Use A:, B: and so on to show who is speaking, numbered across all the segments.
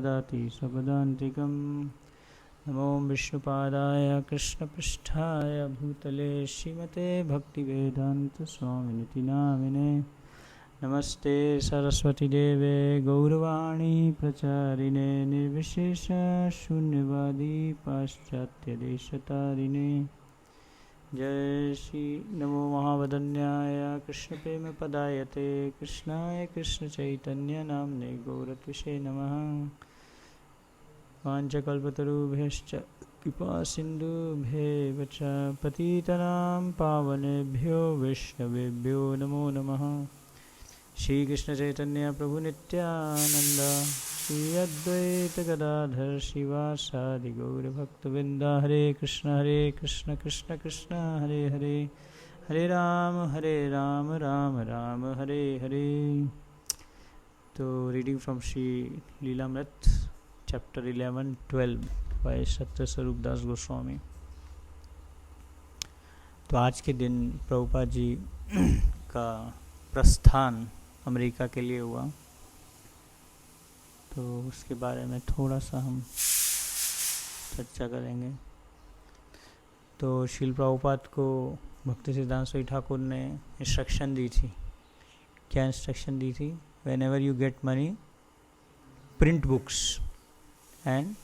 A: ददाति स्वपदान्तिकं। नमो विष्णुपादाय कृष्णपृष्ठाय भूतले श्रीमते भक्तिवेदान्तस्वामिनिति नामिने। नमस्ते सरस्वतीदेवे गौरवाणी प्रचारिणे निर्विशेष शून्यवादी पाश्चात्यदेशतारिणे। जय श्री नमो महावदन्याय कृष्णप्रेमपदायते कृष्णाय कृष्णचैतन्य नाम्ने गौरत्विषे नमः। वाञ्छकल्पतरुभ्यश्च कृपासिन्धुभ्येव च पतितानां पावनेभ्यो वैष्णवेभ्यो नमो नमः। श्रीकृष्णचैतन्य प्रभु नित्यानंद श्री अद्वैत गदाधर शिवासादि गौरभक्तवृंद। हरे कृष्ण कृष्ण कृष्ण हरे हरे, हरे राम राम राम हरे हरे। तो reading from Shri Leelamrit chapter 11-12 by Satya Swarupdas Goswami. तो आज के दिन प्रभुपाद जी का प्रस्थान अमेरिका के लिए हुआ, तो उसके बारे में थोड़ा सा हम चर्चा करेंगे। तो श्रील प्रभुपाद को भक्ति सिद्धांत स्वामी ठाकुर ने इंस्ट्रक्शन दी थी। क्या इंस्ट्रक्शन दी थी? When ever you get money, print books and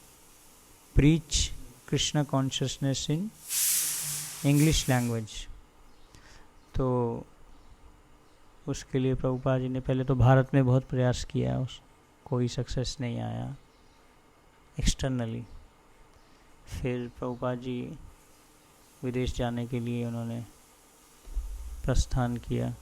A: preach Krishna consciousness in English language. तो उसके लिए प्रभुपाद जी ने पहले तो भारत में बहुत प्रयास किया, कोई सक्सेस नहीं आया एक्सटर्नली। फिर प्रभुपाद जी विदेश जाने के लिए उन्होंने प्रस्थान किया।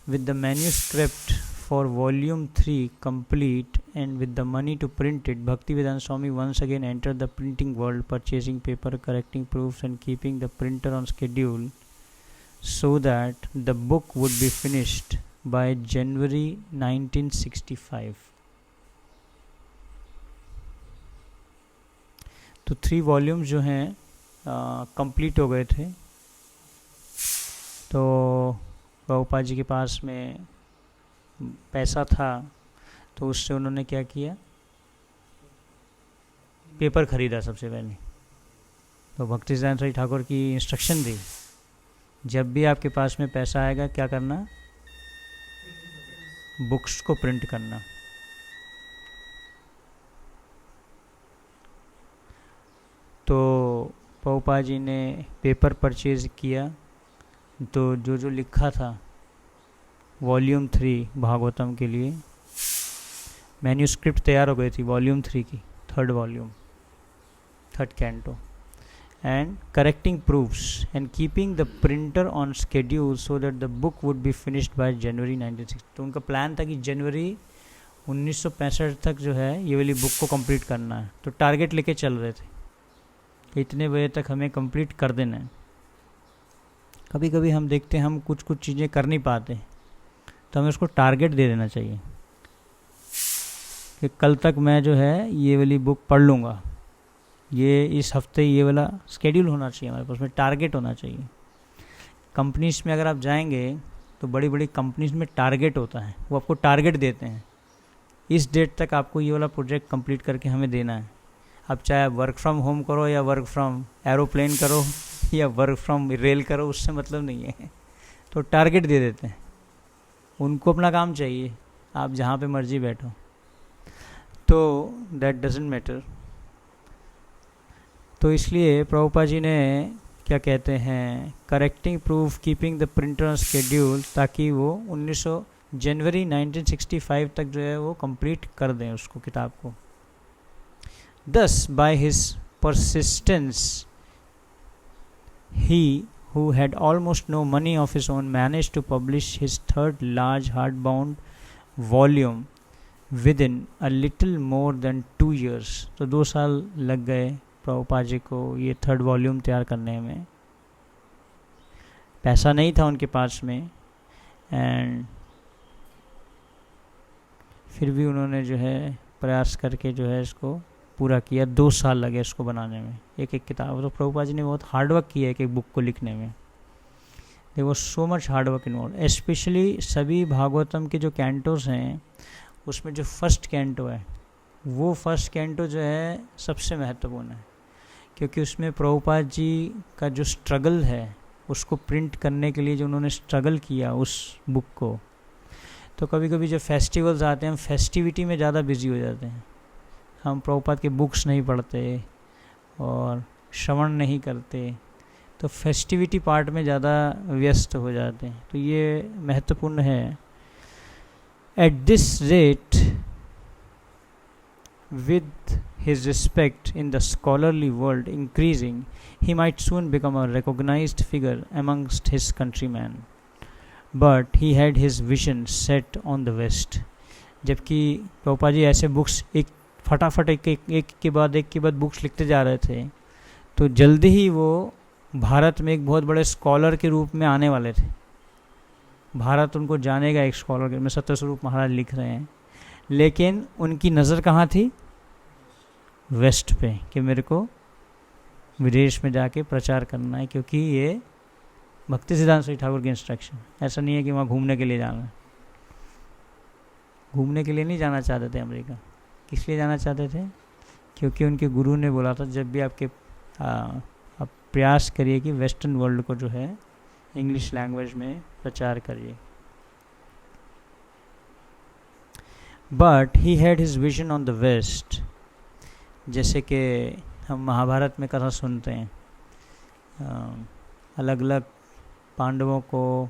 A: With the manuscript for volume 3 complete and with the money to print it, Bhaktivedanta Swami once again entered the printing world, purchasing paper, correcting proofs and keeping the printer on schedule so that the book would be finished by January 1965. तो 3 volumes जो हैं complete हो गए थे। तो प्रभुपाद जी के पास में पैसा था, तो उससे उन्होंने क्या किया, पेपर खरीदा सबसे पहले। तो भक्ति सिद्धांत स्वामी ठाकुर की इंस्ट्रक्शन दी, जब भी आपके पास में पैसा आएगा क्या करना, बुक्स को प्रिंट करना। तो प्रभुपाद जी ने पेपर परचेज किया, तो जो लिखा था वॉल्यूम 3 भागवतम के लिए मैन्यूस्क्रिप्ट तैयार हो गई थी वॉल्यूम 3 की, 3rd volume, 3rd canto, and correcting proofs and keeping the printer on schedule so that the book would be finished by January 1960। तो उनका प्लान था कि जनवरी 1965 तक जो है ये वाली बुक को कंप्लीट करना है। तो टारगेट लेके चल रहे थे कि इतने बजे तक हमें कंप्लीट कर देना है। कभी कभी हम देखते हैं हम कुछ चीज़ें कर नहीं पाते, तो हमें उसको टारगेट दे देना चाहिए कि कल तक मैं जो है ये वाली बुक पढ़ लूँगा, ये इस हफ्ते ये वाला स्केड्यूल होना चाहिए हमारे पास में, टारगेट होना चाहिए। कंपनीज में अगर आप जाएंगे तो बड़ी बड़ी कंपनीज में टारगेट होता है, वो आपको टारगेट देते हैं, इस डेट तक आपको ये वाला प्रोजेक्ट कंप्लीट करके हमें देना है। अब चाहे वर्क फ्रॉम होम करो या वर्क फ्रॉम एरोप्लेन करो या वर्क फ्रॉम रेल करो, उससे मतलब नहीं है। तो टारगेट दे देते हैं, उनको अपना काम चाहिए, आप जहाँ पे मर्जी बैठो, तो दैट डजंट मैटर। तो इसलिए प्रभुपाद जी ने क्या कहते हैं, correcting proof, keeping the printer on schedule, ताकि वो जनवरी 1965 तक जो है वो कंप्लीट कर दें उसको, किताब को। Thus by his persistence he, who had almost no money of his own, managed to publish his 3rd large hardbound volume within a little more than 2 years। तो 2 साल लग गए प्रभुपाद जी को ये 3rd वॉल्यूम तैयार करने में। पैसा नहीं था उनके पास में, एंड फिर भी उन्होंने जो है प्रयास करके जो है इसको पूरा किया। 2 साल लगे इसको बनाने में, एक किताब। तो प्रभुपाद जी ने बहुत हार्डवर्क किया एक बुक को लिखने में। There was so much hard work involve. Specially सभी भागवतम के जो कैंटोस हैं उसमें जो फर्स्ट कैंटो है वो फर्स्ट कैंटो जो है सबसे महत्वपूर्ण है, क्योंकि उसमें प्रभुपाद जी का जो स्ट्रगल है उसको प्रिंट करने के लिए जो उन्होंने स्ट्रगल किया उस बुक को, तो कभी कभी जब फेस्टिवल्स आते हैं हम फेस्टिविटी में ज़्यादा बिजी हो जाते हैं, हम प्रभुपाद के बुक्स नहीं पढ़ते और श्रवण नहीं करते, तो फेस्टिविटी पार्ट में ज़्यादा व्यस्त हो जाते हैं, तो ये महत्वपूर्ण है। At this rate, with his respect in the scholarly world increasing, he might soon become a recognized figure amongst his countrymen. But he had his vision set on the West. जबकि प्रभुपाद जी ऐसे बुक्स एक फटाफट एक के बाद books लिखते जा रहे थे, तो जल्दी ही वो भारत में एक बहुत बड़े स्कॉलर के रूप में आने वाले थे। भारत उनको जानेगा एक स्कॉलर के रूप में, सत्यस्वरूप महाराज लिख रहे हैं, लेकिन उनकी नज़र कहाँ थी? वेस्ट पे, कि मेरे को विदेश में जाके प्रचार करना है, क्योंकि ये भक्ति सिद्धांत श्री ठाकुर की इंस्ट्रक्शन। ऐसा नहीं है कि वहाँ घूमने के लिए जाना है, घूमने के लिए नहीं जाना चाहते थे अमेरिका। किस लिए जाना चाहते थे? क्योंकि उनके गुरु ने बोला था जब भी आप प्रयास करिए कि वेस्टर्न वर्ल्ड को जो है इंग्लिश लैंग्वेज में प्रचार करिए। But he had his vision on the west. जैसे कि हम महाभारत में कथा सुनते हैं, अलग अलग पांडवों को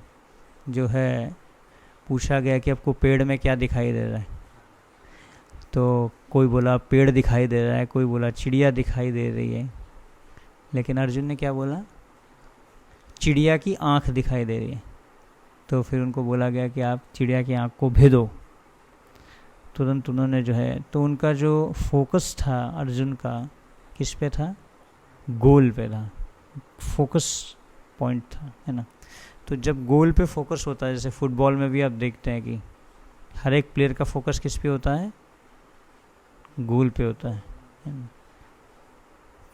A: जो है पूछा गया कि आपको पेड़ में क्या दिखाई दे रहा है, तो कोई बोला पेड़ दिखाई दे रहा है, कोई बोला चिड़िया दिखाई दे रही है, लेकिन अर्जुन ने क्या बोला? चिड़िया की आँख दिखाई दे रही है। तो फिर उनको बोला गया कि आप चिड़िया की आँख को भेदो। तुरंत उन्होंने जो है, तो उनका जो फोकस था अर्जुन का किस पे था? गोल पे था, फोकस पॉइंट था, है ना। तो जब गोल पे फोकस होता है, जैसे फुटबॉल में भी आप देखते हैं कि हर एक प्लेयर का फोकस किस पे होता है? गोल पे होता है ना।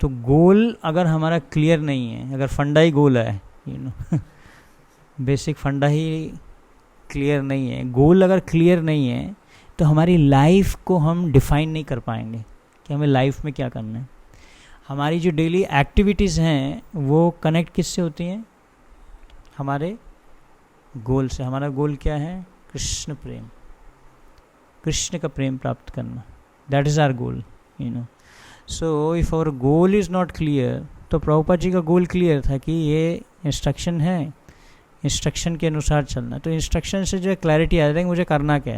A: तो गोल अगर हमारा क्लियर नहीं है, अगर फंडा ही गोल है, बेसिक फंडा ही क्लियर नहीं है, गोल अगर क्लियर नहीं है, तो हमारी लाइफ को हम डिफाइन नहीं कर पाएंगे कि हमें लाइफ में क्या करना है। हमारी जो डेली एक्टिविटीज़ हैं वो कनेक्ट किससे होती हैं? हमारे गोल से। हमारा गोल क्या है? कृष्ण प्रेम, कृष्ण का प्रेम प्राप्त करना। That is our goal, so if our goal is not clear, तो प्रभुपाद जी का गोल क्लियर था कि ये इंस्ट्रक्शन है, इंस्ट्रक्शन के अनुसार चलना। तो इंस्ट्रक्शन से जो है क्लैरिटी आ जाती है कि मुझे करना क्या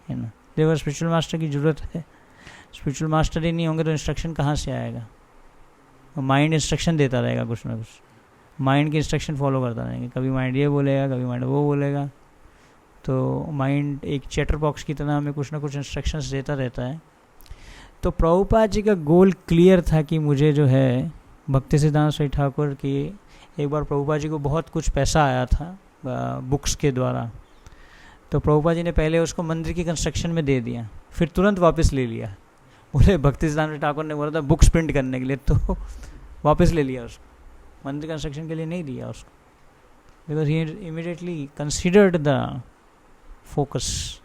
A: है ना। देखो स्पिरिचुअल मास्टर की ज़रूरत है, स्पिरिचुअल मास्टर ही नहीं होंगे तो इंस्ट्रक्शन कहाँ से आएगा? माइंड इंस्ट्रक्शन देता रहेगा कुछ ना कुछ, माइंड की इंस्ट्रक्शन फॉलो करता रहेगा। कभी माइंड ये बोलेगा, कभी माइंड वो बोलेगा, तो माइंड एक चैटर बॉक्स की तरह हमें कुछ ना कुछ इंस्ट्रक्शंस देता रहता है। तो प्रभुपाद जी का गोल क्लियर था कि मुझे जो है भक्ति सिद्धांत श्री ठाकुर की, एक बार प्रभुपाद जी को बहुत कुछ पैसा आया था बुक्स के द्वारा, तो प्रभुपाद जी ने पहले उसको मंदिर की कंस्ट्रक्शन में दे दिया, फिर तुरंत वापस ले लिया। बोले भक्ति सिद्धांत श्री ठाकुर ने बोला था बुक्स प्रिंट करने के लिए, तो वापस ले लिया उसको, मंदिर कंस्ट्रक्शन के लिए नहीं दिया उसको, because he immediately considered the focus.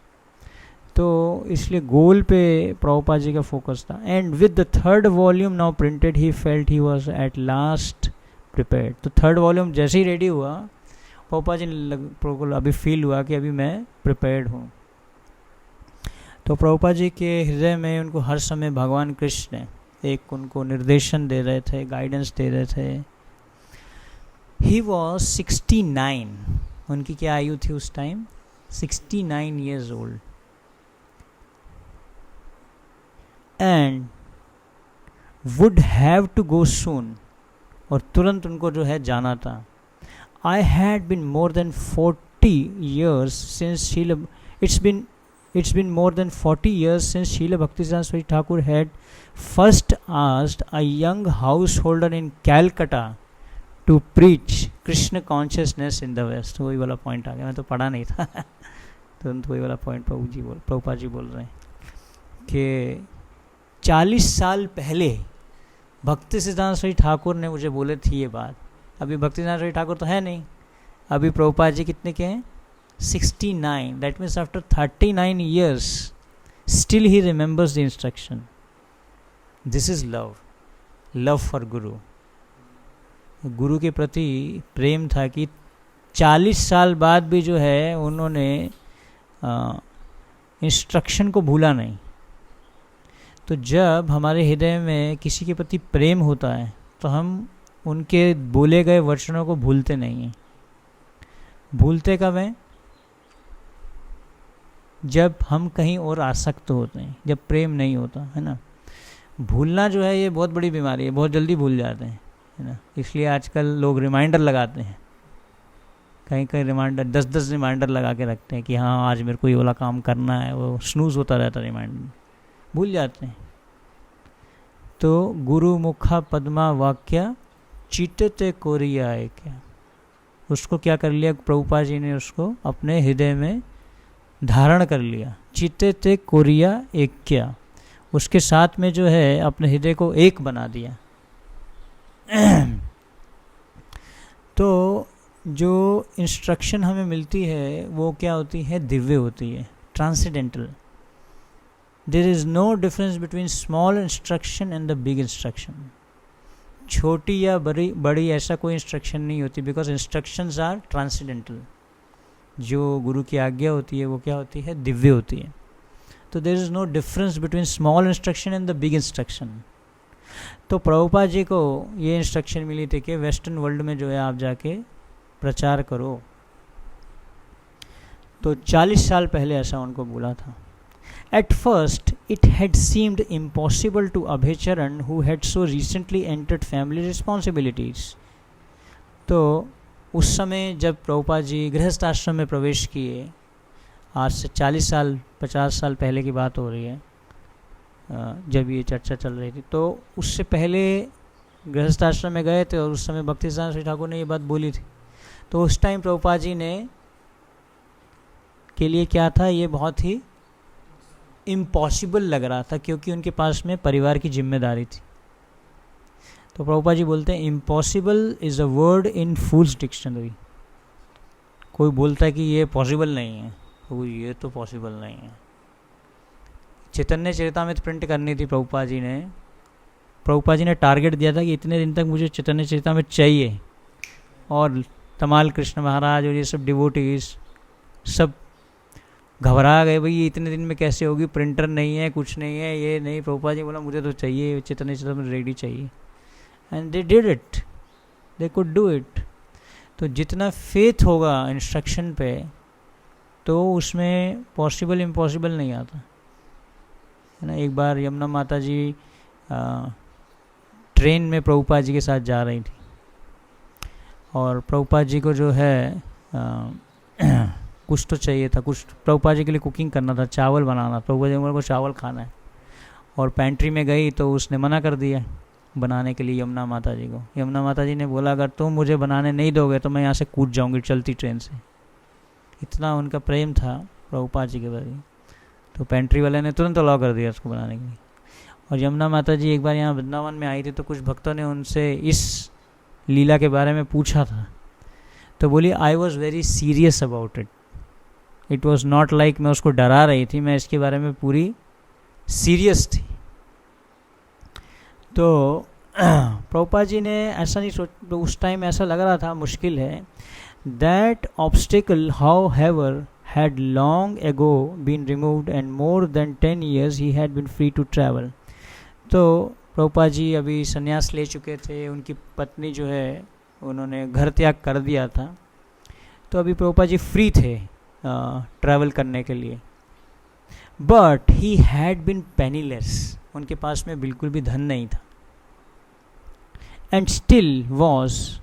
A: तो इसलिए गोल पे प्रभुपाद जी का फोकस था। And with the third volume now printed he felt he was at last prepared. तो थर्ड वॉल्यूम जैसे ही रेडी हुआ, प्रभुपाद जी ने अभी फील हुआ कि अभी मैं प्रिपेयर्ड हूँ। तो प्रभुपाद जी के हृदय में उनको हर समय भगवान कृष्ण एक उनको निर्देशन दे रहे थे, गाइडेंस दे रहे थे। ही वॉज 69, उनकी क्या आयु थी उस time? 69 years old, and would have to go soon, और तुरंत उनको जो है जाना था। I had been more than 40 years since Srila, it's been more than 40 years since Srila Bhaktisiddhanta Swami Thakur had first asked a young householder in Calcutta to preach Krishna consciousness in the West। वही वाला point आ गया, मैं तो पढ़ा नहीं था तुरंत वही वाला पॉइंट प्रभुपाद जी बोल रहे हैं कि 40 साल पहले भक्ति सिद्धांत श्री ठाकुर ने मुझे बोले थी ये बात। अभी भक्ति सिद्धांत श्री ठाकुर तो है नहीं, अभी प्रभुपाद जी कितने के हैं? 69। That means after 39 years still he remembers the instruction. This is love, love for गुरु. गुरु के प्रति प्रेम था कि 40 साल बाद भी जो है उन्होंने इंस्ट्रक्शन को भूला नहीं. तो जब हमारे हृदय में किसी के प्रति प्रेम होता है तो हम उनके बोले गए वचनों को भूलते नहीं हैं. भूलते कब हैं? जब हम कहीं और आसक्त होते हैं, जब प्रेम नहीं होता है ना. भूलना जो है ये बहुत बड़ी बीमारी है, बहुत जल्दी भूल जाते हैं है ना. इसलिए आजकल लोग रिमाइंडर लगाते हैं, कहीं कहीं रिमाइंडर 10-10 रिमाइंडर लगा के रखते हैं कि हाँ आज मेरे को ये वाला काम करना है. वो स्नूज होता रहता है रिमाइंडर, भूल जाते हैं. तो गुरु मुखा पद्मा वाक्या चित्ते कोरिया है क्या, उसको क्या कर लिया प्रभुपाद जी ने, उसको अपने हृदय में धारण कर लिया. चित्ते कोरिया एक क्या, उसके साथ में जो है अपने हृदय को एक बना दिया. तो जो इंस्ट्रक्शन हमें मिलती है वो क्या होती है? दिव्य होती है, transcendental. There is no difference between small instruction and the big instruction. छोटी या बड़ी ऐसा कोई इंस्ट्रक्शन नहीं होती, बिकॉज इंस्ट्रक्शंस आर ट्रांसेंडेंटल. जो गुरु की आज्ञा होती है वो क्या होती है? दिव्य होती है. तो there is no difference between small instruction and the big instruction. तो प्रभुपाद जी को ये इंस्ट्रक्शन मिली थी कि वेस्टर्न वर्ल्ड में जो है आप जाके प्रचार करो. तो 40 साल पहले ऐसा उनको बोला था. At first, it had seemed impossible to Abhay Charan, who had so recently entered family responsibilities. तो उस समय जब प्रभुपाद जी गृहस्थ आश्रम में प्रवेश किए, आज से 40 साल 50 साल पहले की बात हो रही है जब ये चर्चा चल रही थी. तो उससे पहले गृहस्थ आश्रम में गए थे और उस समय भक्ति सिद्धांत श्री ठाकुर ने ये बात बोली थी. तो उस टाइम प्रभुपाद जी ने के लिए क्या था, ये बहुत ही इम्पॉसिबल लग रहा था, क्योंकि उनके पास में परिवार की जिम्मेदारी थी. तो प्रभुपाद जी बोलते हैं impossible is a word in fools dictionary. कोई बोलता है कि ये पॉसिबल नहीं है, तो ये तो पॉसिबल नहीं है. चैतन्य चरितामृत प्रिंट करनी थी प्रभुपाद जी ने. प्रभुपाद जी ने टारगेट दिया था कि इतने दिन तक मुझे चैतन्य चरितामृत चाहिए. और तमाल कृष्ण महाराज और ये सब डिवोटीज सब घबरा गए, भाई ये इतने दिन में कैसे होगी, प्रिंटर नहीं है, कुछ नहीं है, ये नहीं. प्रभुपाद जी बोला मुझे तो चाहिए, चैतन्य चरितामृत रेडी चाहिए. And they did it, they could do it. तो जितना फेथ होगा इंस्ट्रक्शन पे, तो उसमें पॉसिबल इम्पॉसिबल नहीं आता है ना. एक बार यमुना माता जी ट्रेन में प्रभुपाद जी के साथ जा रही थी, और प्रभुपाद जी को जो है कुछ तो चाहिए था, कुछ प्रभुपाद जी के लिए कुकिंग करना था, चावल बनाना. प्रभुपाद जी को चावल खाना है, और पेंट्री में गई तो उसने मना कर दिया बनाने के लिए यमुना माता जी को. यमुना माता जी ने बोला अगर तुम मुझे बनाने नहीं दोगे तो मैं यहाँ से कूद जाऊँगी चलती ट्रेन से. इतना उनका प्रेम था प्रभुपाद जी के प्रति. तो पेंट्री वाले ने तुरंत अलाउ कर दिया उसको बनाने के लिए. और यमुना माता जी एक बार यहाँ वृंदावन में आई थी, तो कुछ भक्तों ने उनसे इस लीला के बारे में पूछा था. तो बोली I was very serious about it. It was not like मैं उसको डरा रही थी, मैं इसके बारे में पूरी सीरियस थी. तो प्रभुपाद जी ने ऐसा नहीं सोच, तो उस टाइम ऐसा लग रहा था मुश्किल है. दैट ऑब्स्टिकल हाउ हैवर had long ago been removed and more than 10 years he had been free to travel. तो प्रभुपाद जी अभी संन्यास ले चुके थे, उनकी पत्नी जो है उन्होंने घर त्याग कर दिया था, तो अभी प्रभुपाद जी फ्री थे ट्रैवल करने के लिए. But he had been penniless, उनके पास में बिल्कुल भी धन नहीं था. And still was,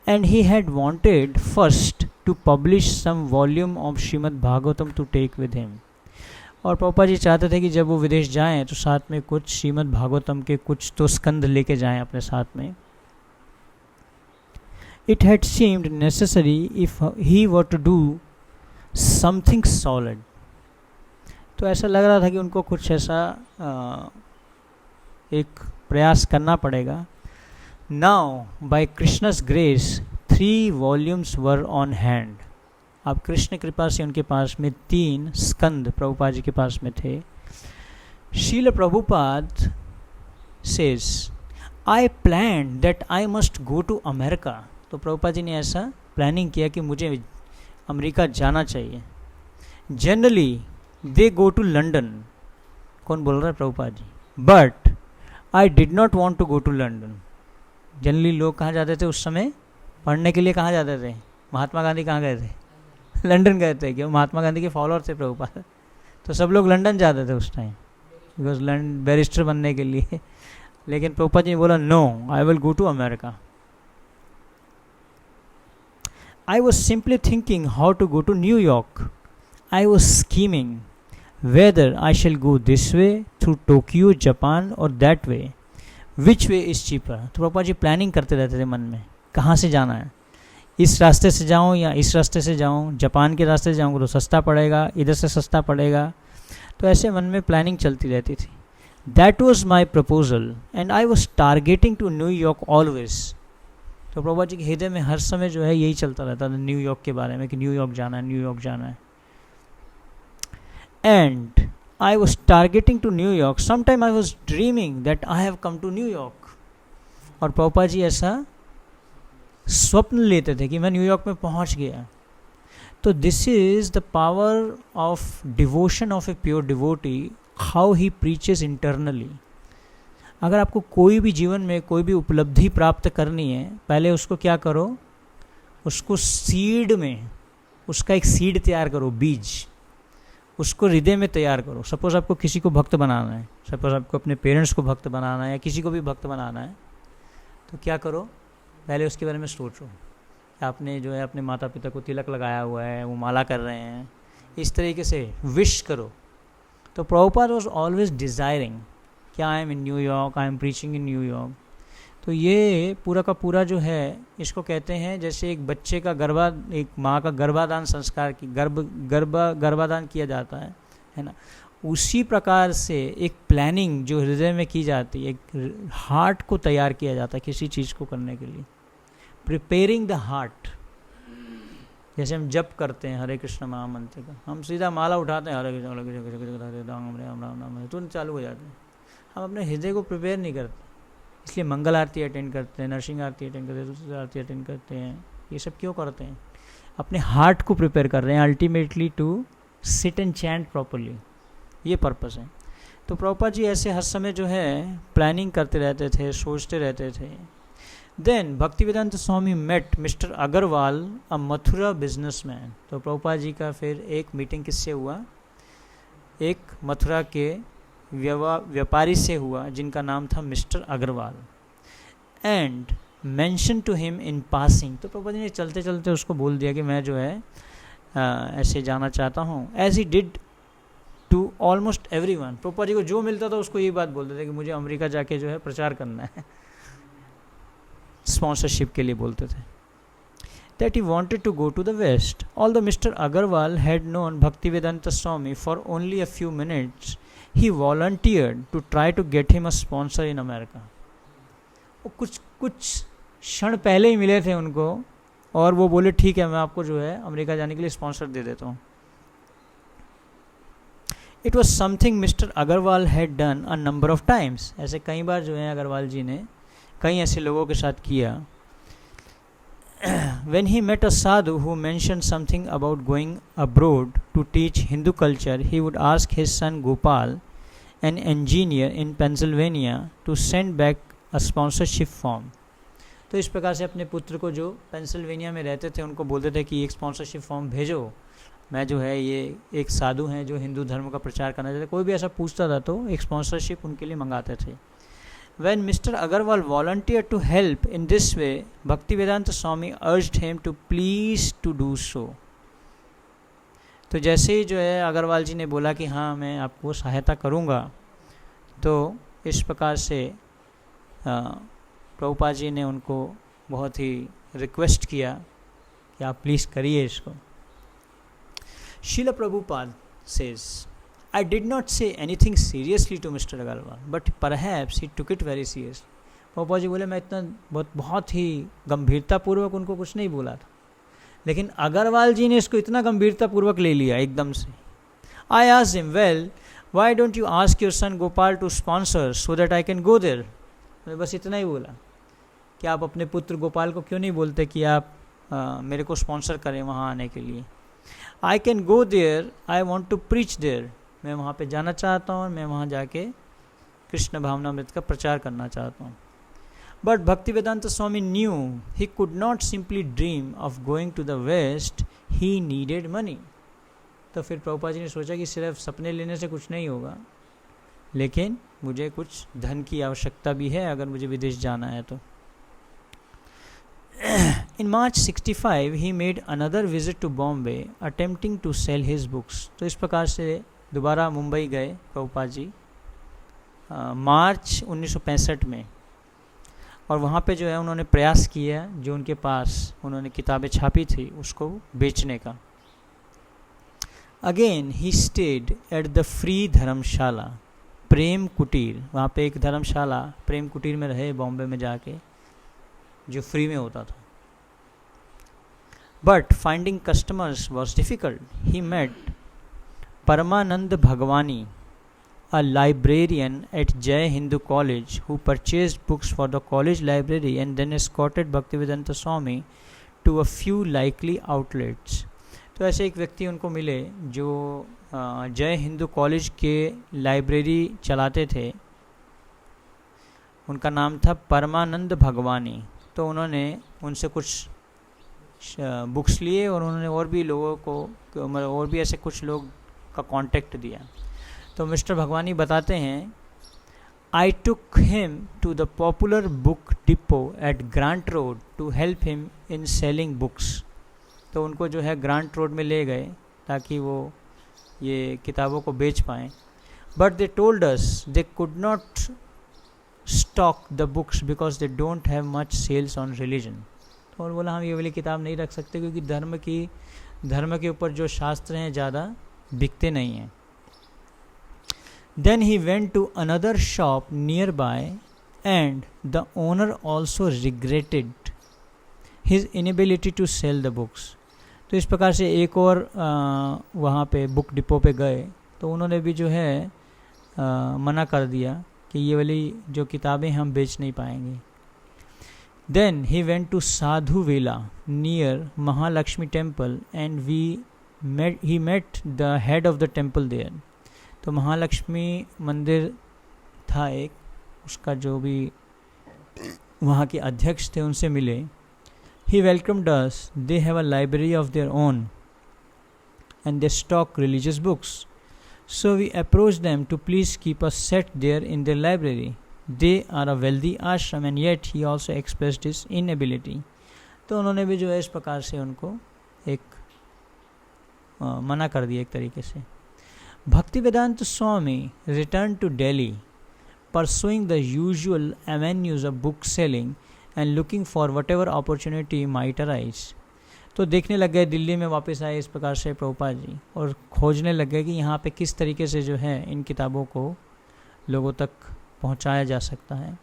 A: and he had wanted first to publish some volume of Shrimad Bhagavatam to take with him. और प्रभुपाद जी चाहते थे कि जब वो विदेश जाएं तो साथ में कुछ श्रीमद् भागवतम के कुछ तो स्कंद लेके जाएं अपने साथ में. It had seemed necessary if he were to do something solid. तो ऐसा लग रहा था कि उनको कुछ ऐसा एक प्रयास करना पड़ेगा. Now by Krishna's grace 3 volumes were on hand. अब कृष्ण कृपा से उनके पास में 3 स्कंद प्रभुपाद जी के पास में थे. Srila Prabhupada says I plan that I must go to America. तो प्रभुपाद जी ने ऐसा प्लानिंग किया कि मुझे अमेरिका जाना चाहिए. Generally they go to London. कौन बोल रहा है? Prabhupada ji. But I did not want to go to London. Generally लोग कहाँ जाते थे उस समय पढ़ने के लिए? कहाँ जाते थे? महात्मा गांधी कहाँ गए थे? लंदन गए थे. क्यों? महात्मा गांधी के फॉलोअर थे प्रभुपाद, तो सब लोग लंदन जाते थे उस टाइम, बिकॉज बैरिस्टर बनने के लिए. लेकिन प्रभुपाद जी ने बोला no, I will go to America. I was simply thinking how to go to New York. I was scheming whether I shall go this way through Tokyo Japan और that way, which way is cheaper. तो प्रभुपाद जी planning करते रहते थे मन में, कहाँ से जाना है, इस रास्ते से जाऊँ या इस रास्ते से जाऊँ, जापान के रास्ते से जाऊँगा तो सस्ता पड़ेगा, इधर से सस्ता पड़ेगा. तो ऐसे मन में प्लानिंग चलती रहती थी. That was my proposal and I was targeting to New York always. तो प्रभुपाद जी के हृदय में हर समय जो है यही चलता रहता था न्यूयॉर्क के बारे में कि न्यूयॉर्क जाना है, न्यूयॉर्क जाना है. And I was targeting to New York. Sometime I was dreaming that I have come to New York. और प्रभुपाद जी ऐसा स्वप्न लेते थे कि मैं न्यूयॉर्क में पहुंच गया. तो this is the power of devotion of a pure devotee, how he preaches internally. अगर आपको कोई भी जीवन में कोई भी उपलब्धि प्राप्त करनी है, पहले उसको क्या करो, उसको सीड में, उसका एक सीड तैयार करो, बीज, उसको हृदय में तैयार करो. सपोज आपको किसी को भक्त बनाना है, सपोज आपको अपने पेरेंट्स को भक्त बनाना है या किसी को भी भक्त बनाना है, तो क्या करो, पहले उसके बारे में सोचो. आपने जो है अपने माता पिता को तिलक लगाया हुआ है, वो माला कर रहे हैं, इस तरीके से विश करो. तो प्रभुपाद वॉज ऑलवेज डिज़ायरिंग कि I am in New York, I am preaching in New York. तो ये पूरा का पूरा जो है इसको कहते हैं जैसे एक बच्चे का एक माँ का गर्भाधान संस्कार की गर्भाधान किया जाता है ना. उसी प्रकार से एक प्लानिंग जो हृदय में की जाती है, एक हार्ट को तैयार किया जाता है किसी चीज़ को करने के लिए, प्रिपेयरिंग द हार्ट. जैसे हम जप करते हैं हरे कृष्ण महामंत्र का, हम सीधा माला उठाते हैं हरे कृष्ण हरे कृष्ण हरे कृष्ण राम राम राम राम तुरंत चालू हो जाते हैं. हम अपने हृदय को प्रिपेयर नहीं करते, इसलिए मंगल आरती अटेंड करते हैं, नरसिंह आरती अटेंड करते हैं, दूसरी आरती अटेंड करते हैं. ये सब क्यों करते हैं? अपने हार्ट को प्रिपेयर कर रहे हैं ultimately to sit and chant properly. ये पर्पस है. तो प्रभुपाद जी ऐसे हर समय जो है प्लानिंग करते रहते थे, सोचते रहते थे. देन भक्तिवेदांत स्वामी मेट मिस्टर अग्रवाल, अ मथुरा बिजनेसमैन. तो प्रभुपाद जी का फिर एक मीटिंग किससे हुआ? एक मथुरा के व्यापारी से हुआ जिनका नाम था mister Agarwal. And mention to him in passing. तो प्रभुपाद जी ने चलते चलते उसको बोल दिया कि मैं जो है ऐसे जाना चाहता हूँ. As he did to almost everyone. Prabhupada ji को जो मिलता था उसको ये बात बोलते थे कि मुझे अमेरिका जाके जो है प्रचार करना है, स्पॉन्सरशिप के लिए बोलते थे. that he wanted to go to the west. Although Mr. Agarwal had known Bhaktivedanta Swami for only a few minutes, he volunteered to try to get him a sponsor in America. वो कुछ क्षण पहले ही मिले थे उनको और वो बोले ठीक है मैं आपको जो है अमेरिका जाने के लिए स्पॉन्सर दे देता हूँ. It was something Mr. Agarwal had done a number of times. ऐसे कई बार जो है अग्रवाल जी ने कई ऐसे लोगों के साथ किया. When he met a sadhu who mentioned something about going abroad to teach Hindu culture, he would ask his son Gopal, an engineer in Pennsylvania, to send back a sponsorship form. तो इस प्रकार से अपने पुत्र को जो Pennsylvania में रहते थे उनको बोलते थे कि एक स्पॉन्सरशिप फॉर्म भेजो, मैं जो है ये एक साधु हैं जो हिंदू धर्म का प्रचार करना चाहते. कोई भी ऐसा पूछता था तो एक स्पॉन्सरशिप उनके लिए मंगाते थे. When Mr. Agarwal volunteered to help in this way, Bhaktivedanta Swami urged him to please to do so. तो जैसे ही जो है अग्रवाल जी ने बोला कि हाँ मैं आपको सहायता करूँगा, तो इस प्रकार से प्रभुपाद जी ने उनको बहुत ही रिक्वेस्ट किया कि आप प्लीज़ करिए इसको. Srila Prabhupada says, I did not say anything seriously to Mr. Agarwal, but perhaps he took it very seriously. Prabhupada ji बोले मैं इतना बहुत ही गंभीरतापूर्वक उनको कुछ नहीं बोला था, लेकिन अग्रवाल जी ने इसको इतना गंभीरतापूर्वक ले लिया एकदम से. I asked him, well why don't you ask your son Gopal to sponsor so that I can go there. मैं बस इतना ही बोला कि आप अपने पुत्र गोपाल को क्यों नहीं बोलते कि आप मेरे को स्पॉन्सर करें वहाँ आने के लिए. I can go there, I want to preach there. मैं वहाँ पे जाना चाहता हूँ और मैं वहाँ जाके कृष्ण भावनामृत का प्रचार करना चाहता हूँ. But Bhaktivedanta Swami knew he could not simply dream of going to the west, he needed money. तो फिर प्रभुपाद जी ने सोचा कि सिर्फ सपने लेने से कुछ नहीं होगा, लेकिन मुझे कुछ धन की आवश्यकता भी है अगर मुझे विदेश जाना है तो. In March 65 he made another visit to Bombay attempting to sell his books. तो इस प्रकार से दोबारा मुंबई गए प्रभुपाद जी मार्च 1965 में, और वहाँ पे जो है उन्होंने प्रयास किया जो उनके पास उन्होंने किताबें छापी थी उसको बेचने का. Again he stayed at the free dharamshala, Prem Kutir. वहाँ पे एक धर्मशाला प्रेम कुटीर में रहे बॉम्बे में जाके, जो फ्री में होता था. But finding customers was difficult. He met Parmanand Bhagwani, a librarian at Jai Hindu College, who purchased books for the college library and then escorted Bhaktivedanta Swami to a few likely outlets. तो ऐसे एक व्यक्ति उनको मिले जो जय हिंदू कॉलेज के library चलाते थे. उनका नाम था परमानंद भगवानी. तो उन्होंने उनसे कुछ बुक्स लिए और उन्होंने और भी लोगों को और भी ऐसे कुछ लोग का कांटेक्ट दिया. तो मिस्टर भगवानी बताते हैं, I took him to the popular book depot at Grant Road to help him in selling books. तो उनको जो है ग्रांट रोड में ले गए ताकि वो ये किताबों को बेच पाएँ. But they told us they could not stock the books because they don't have much sales on religion. तो और बोला हम ये वाली किताब नहीं रख सकते क्योंकि धर्म के ऊपर जो शास्त्र हैं ज़्यादा बिकते नहीं हैं. Then he went to another shop nearby and the owner also regretted his inability to sell the books. तो इस प्रकार से एक और वहाँ पे बुक डिपो पे गए तो उन्होंने भी जो है मना कर दिया कि ये वाली जो किताबें हम बेच नहीं पाएंगे. Then he went to Sadhu Vela near Mahalakshmi temple and he met the head of the temple there. तो महालक्ष्मी मंदिर था एक, उसका जो भी वहाँ के अध्यक्ष थे उनसे मिले. He welcomed us. They have a library of their own and they stock religious books. So we approach them to please keep a set there in their library. They are a wealthy ashram and yet he also expressed his inability. तो उन्होंने भी जो है इस प्रकार से उनको एक मना कर दिया एक तरीके से. Bhaktivedanta Swami returned to Delhi, pursuing the usual avenues of book selling and looking for whatever opportunity might arise. तो देखने लग गए, दिल्ली में वापस आए इस प्रकार से प्रभुपाद जी और खोजने लग गए कि यहाँ पे किस तरीके से जो है इन किताबों को लोगों तक पहुँचाया जा सकता है.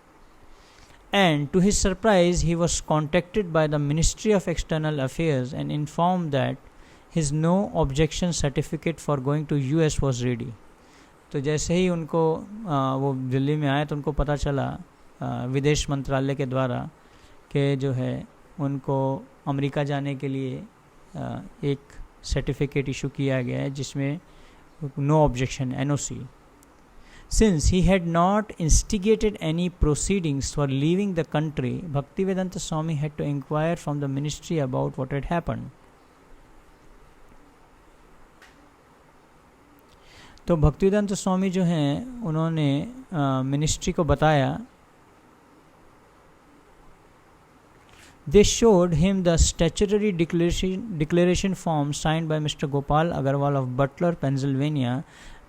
A: And to his surprise, he was contacted by the Ministry of External Affairs and informed that his no objection certificate for going to US was ready. तो जैसे ही उनको वो दिल्ली में आए तो उनको पता चला विदेश मंत्रालय के द्वारा कि जो है उनको अमेरिका जाने के लिए एक सर्टिफिकेट इशू किया गया है जिसमें no objection NOC. Since he had not instigated any proceedings for leaving the country, Bhaktivedanta Swami had to inquire from the ministry about what had happened. तो भक्तिवेदांत स्वामी जो हैं उन्होंने मिनिस्ट्री को बताया. They showed him the statutory declaration form signed by mister Gopal Agrawal of Butler Pennsylvania.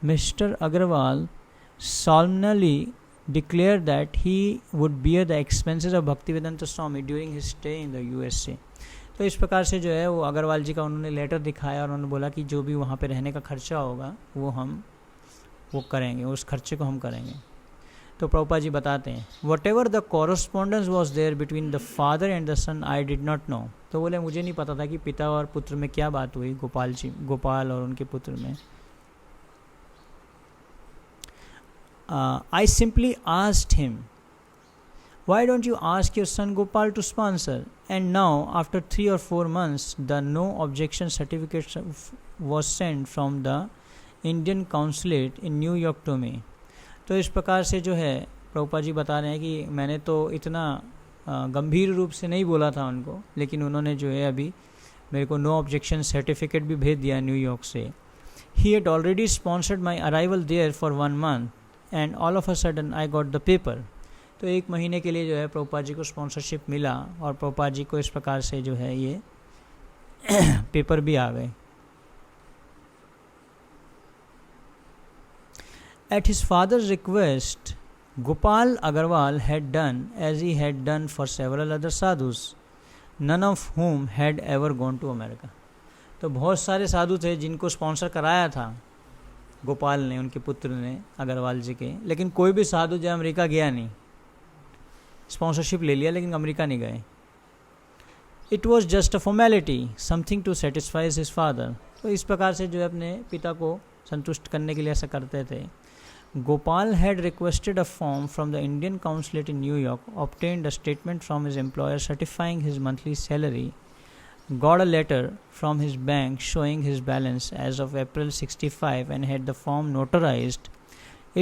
A: Mister Agrawal solemnly declared that he would bear the expenses of Bhaktivedanta Swami during his stay in the USA. तो इस प्रकार से जो है वो अग्रवाल जी का उन्होंने letter दिखाया और उन्होंने बोला कि जो भी वहाँ पे रहने का खर्चा होगा वो करेंगे, उस खर्चे को हम करेंगे. तो प्रभुपाद जी बताते हैं, whatever the correspondence was there between the father and the son I did not know. तो बोले मुझे नहीं पता था कि पिता और पुत्र में क्या बात हुई, गोपाल और उनके पुत्र में। I simply asked him, why don't you ask your son Gopal to sponsor? And now, after 3 or 4 months, the no objection certificate was sent from the Indian consulate in New York to me. तो इस प्रकार से जो है प्रभुपाद जी बता रहे हैं कि मैंने तो इतना गंभीर रूप से नहीं बोला था उनको, लेकिन उन्होंने जो है अभी मेरे को नो ऑब्जेक्शन सर्टिफिकेट भी भेज दिया न्यूयॉर्क से। He had already sponsored my arrival there for 1 month. And all of a sudden I got the paper. तो 1 महीने के लिए जो है प्रभुपाद जी को स्पॉन्सरशिप मिला और प्रभुपाद जी को इस प्रकार से जो है ये पेपर भी आ गए। At his father's request Gopal Agrawal had done as he had done for several other sadhus, none of whom had ever gone to America. तो बहुत सारे साधु थे जिनको स्पॉन्सर कराया था गोपाल ने, उनके पुत्र ने, अग्रवाल जी के, लेकिन कोई भी साधु जो अमेरिका गया नहीं। स्पॉन्सरशिप ले लिया लेकिन अमेरिका नहीं गए। It was just a formality, something to satisfies his father. तो इस प्रकार से जो है अपने पिता को संतुष्ट करने के लिए ऐसा करते थे। Gopal had requested a form from the Indian consulate in New York, obtained a statement from his employer certifying his monthly salary, got a letter from his bank showing his balance as of April 65 and had the form notarized.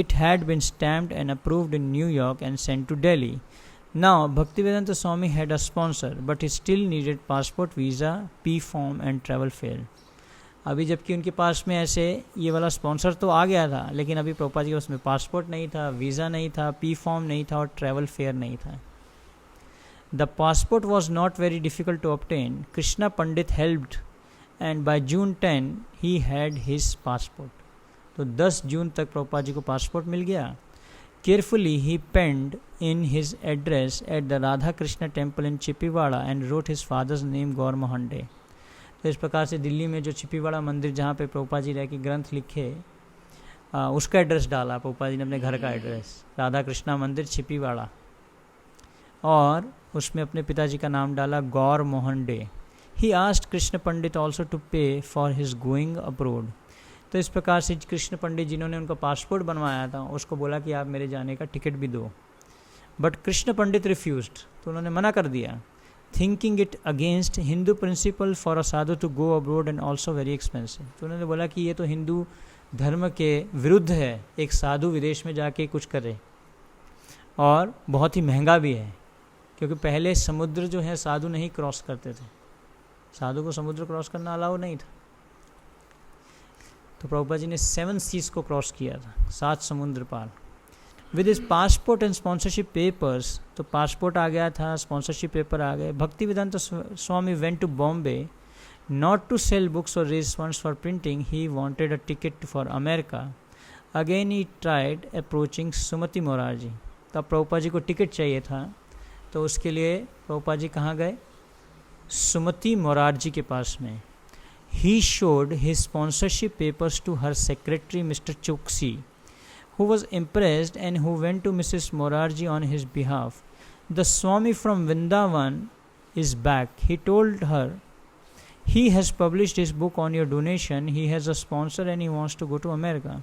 A: It had been stamped and approved in New York and sent to Delhi. Now Bhaktivedanta Swami had a sponsor, but he still needed passport, visa, P form and travel fare. अभी जबकि उनके पास में ऐसे ये वाला sponsor तो आ गया था, लेकिन अभी प्रभुपाद जी के उसमें पासपोर्ट नहीं था, वीज़ा नहीं था, पी फॉर्म नहीं था और ट्रैवल फेयर नहीं था। The passport was not very difficult to obtain. Krishna Pandit helped and by June 10 he had his passport. तो 10 जून तक प्रभुपाद जी को पासपोर्ट मिल गया। Carefully he penned in his address at the Radha Krishna temple in Chippiwada and wrote his father's name Gaur Mohande. तो इस प्रकार से दिल्ली में जो चिपीवाड़ा मंदिर जहाँ पे प्रभुपाद जी रह के ग्रंथ लिखे, उसका एड्रेस डाला प्रभुपाद जी ने, अपने घर का एड्रेस, राधा कृष्णा मंदिर छिपीवाड़ा, और उसमें अपने पिताजी का नाम डाला Gaur Mohan De. He asked Krishna Pandit also to pay for his going abroad. तो इस प्रकार से कृष्ण पंडित जिन्होंने उनका पासपोर्ट बनवाया था उसको बोला कि आप मेरे जाने का टिकट भी दो, बट कृष्ण पंडित रिफ्यूज्ड, तो उन्होंने मना कर दिया। Thinking it against Hindu principle for a sadhu to go abroad and also very expensive. तो उन्होंने बोला कि ये तो हिंदू धर्म के विरुद्ध है, एक साधु विदेश में जाके कुछ करे, और बहुत ही महंगा भी है, क्योंकि पहले समुद्र जो है साधु नहीं क्रॉस करते थे, साधु को समुद्र क्रॉस करना अलाउ नहीं था। तो प्रभुपाद जी ने 7 सीज को क्रॉस किया था, 7 समुद्र पार, with his passport and sponsorship papers. तो पासपोर्ट आ गया था, स्पॉन्सरशिप पेपर आ गए। Bhaktivedanta Swami went to Bombay not to sell books और raise funds for printing, he wanted a ticket for America. Again he tried approaching Sumati Morarji. तब प्रभुपाद जी को टिकट चाहिए था, तो उसके लिए प्रभुपाद जी कहाँ गए? सुमति मोरारजी के पास में। He showed his sponsorship papers to her secretary mister Choksi, who was impressed and who went to Mrs. Morarji on his behalf. The Swami from Vrindavan is back. He told her, he has published his book on your donation. He has a sponsor and he wants to go to America.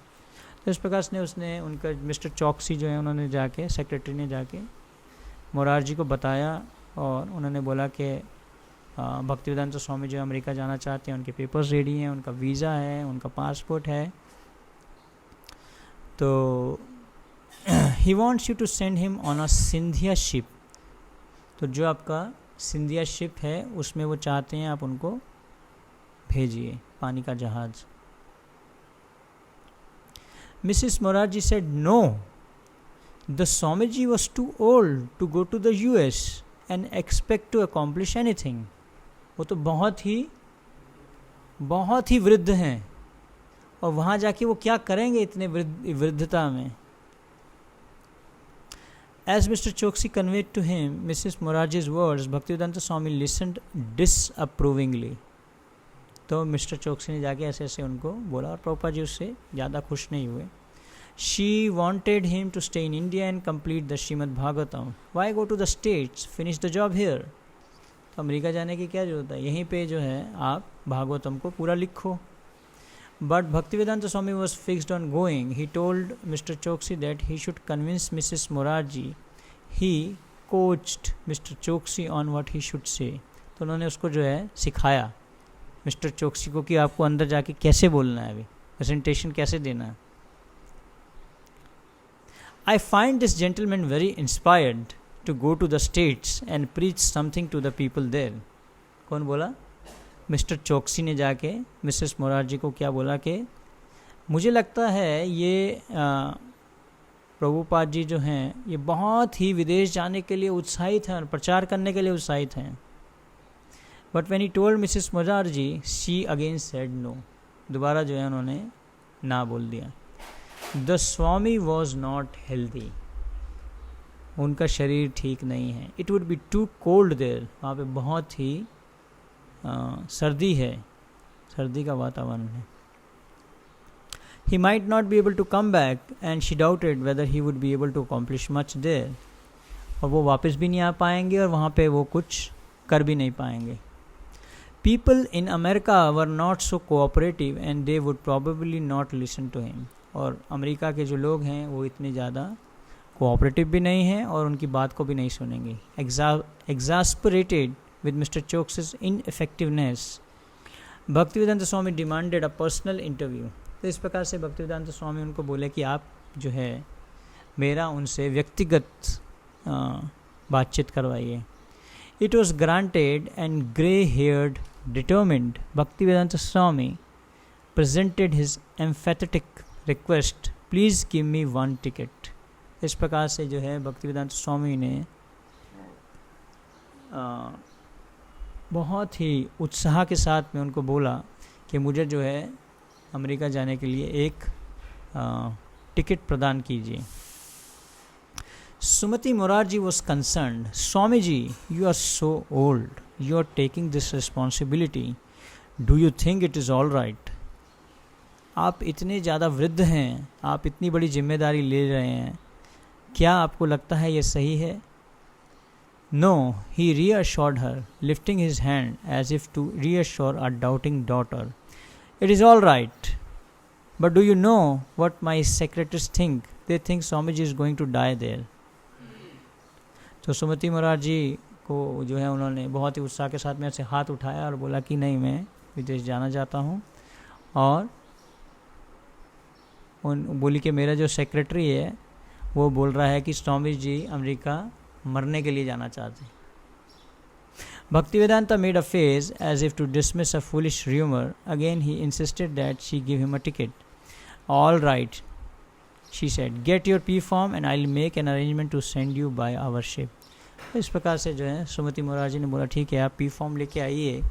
A: तो इस प्रकार से उसने उनका mister चौकसी जो है उन्होंने जाके, सेक्रेटरी ने जाके मोरारजी को बताया, और उन्होंने बोला कि भक्तिवेदांत स्वामी जो अमेरिका जाना चाहते हैं, उनके पेपर्स रेडी हैं, उनका वीज़ा है, उनका पासपोर्ट है, तो he wants you to send him on a Scindia ship. तो जो आपका सिंधिया शिप है उसमें वो चाहते हैं आप उनको भेजिए, पानी का जहाज। Mrs Morarji said no, the Swamiji was too old to go to the US and expect to accomplish anything. वो तो बहुत ही वृद्ध हैं, और वहाँ जाके वो क्या करेंगे इतने वृद्धता में। As Mr. Choksi conveyed to him Mrs. Morarji's words, Bhaktivedanta Swami listened disapprovingly. तो मिस्टर चौकसी ने जाके ऐसे ऐसे उनको बोला, और प्रभुपाद जी उससे ज़्यादा खुश नहीं हुए। She wanted him to stay in India and complete the Srimad Bhagavatam. Why go to the States? Finish the job here. तो अमेरिका जाने की क्या ज़रूरत है, यहीं पे जो है आप भागवतम को पूरा लिखो. But Bhaktivedanta Swami was fixed on going. He told Mr. Choksi that he should convince Mrs. Morarji. He coached Mr. Choksi on what he should say. तो उन्होंने उसको जो है सिखाया मिस्टर चोक्सी को कि आपको अंदर जाके कैसे बोलना है, अभी प्रेजेंटेशन कैसे देना है. I find this gentleman very inspired to go to the States and preach something to the people there. कौन बोला? मिस्टर चोक्सी ने जाके मिसेस मोरारजी को क्या बोला कि मुझे लगता है ये प्रभुपाद जी जो हैं ये बहुत ही विदेश जाने के लिए उत्साहित हैं और प्रचार करने के लिए उत्साहित हैं. But when he told Mrs Morarji she again said no. दोबारा जो है उन्होंने ना बोल दिया. The swami was not healthy. उनका शरीर ठीक नहीं है. It would be too cold there. वहाँ पे बहुत ही सर्दी है, सर्दी का वातावरण है. He might not be able to come back and she doubted whether he would be able to accomplish much there. और वो वापस भी नहीं आ पाएंगे और वहाँ पे वो कुछ कर भी नहीं पाएंगे. People in America were not so cooperative and they would probably not listen to him. और अमेरिका के जो लोग हैं वो इतने ज़्यादा कोऑपरेटिव भी नहीं हैं और उनकी बात को भी नहीं सुनेंगे. Exasperated with Mr. Choksi's ineffectiveness, Bhaktivedanta Swami demanded a personal interview. तो इस प्रकार से भक्तिवेदांत स्वामी उनको बोले कि आप जो है मेरा उनसे व्यक्तिगत बातचीत करवाइए. It was granted and grey-haired, determined Bhaktivedanta Swami presented his emphatic request, please give me one ticket. इस प्रकार से जो है भक्तिवेदांत स्वामी ने बहुत ही उत्साह के साथ में उनको बोला कि मुझे जो है अमेरिका जाने के लिए एक टिकट प्रदान कीजिए. Sumati Morarji was concerned. Swami ji, you are so old, you are taking this responsibility, do you think it is all right? आप इतने ज़्यादा वृद्ध हैं, आप इतनी बड़ी जिम्मेदारी ले रहे हैं, क्या आपको लगता है ये सही है? No, he reassured her, lifting his hand as if to reassure a doubting daughter. It is all right. But do you know what my secretaries think? They think Swamiji is going to die there. तो सुमति मोरारजी को जो है उन्होंने बहुत ही उत्साह के साथ में ऐसे हाथ उठाया और बोला कि नहीं, मैं विदेश जाना चाहता हूँ. और बोली कि मेरा जो सेक्रेटरी है वो बोल रहा है कि स्वामी जी अमेरिका मरने के लिए जाना चाहते. Bhaktivedanta made a face as if to dismiss a foolish rumor. Again he insisted that she give him a ticket. All right, she said, get your P form and I'll make an arrangement to send you by our ship. इस प्रकार से जो है सुमति मोरारजी ने बोला ठीक है, आप P फॉर्म लेके आइए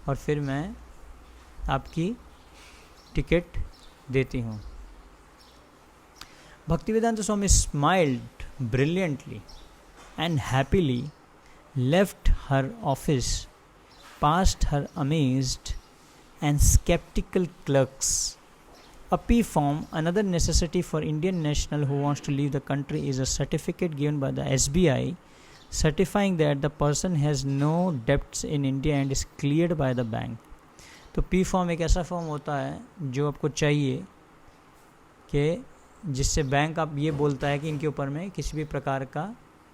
A: और फिर मैं आपकी टिकट देती हूँ. Bhaktivedanta Swami smiled brilliantly and happily left her office, past her amazed and skeptical clerks. A P form, another necessity for Indian national who wants to leave the country, is a certificate given by the SBI certifying that the person has no debts in India and is cleared by the bank. तो P form एक ऐसा form होता है जो आपको चाहिए कि जिससे बैंक आप ये बोलता है कि इनके ऊपर में किसी भी प्रकार का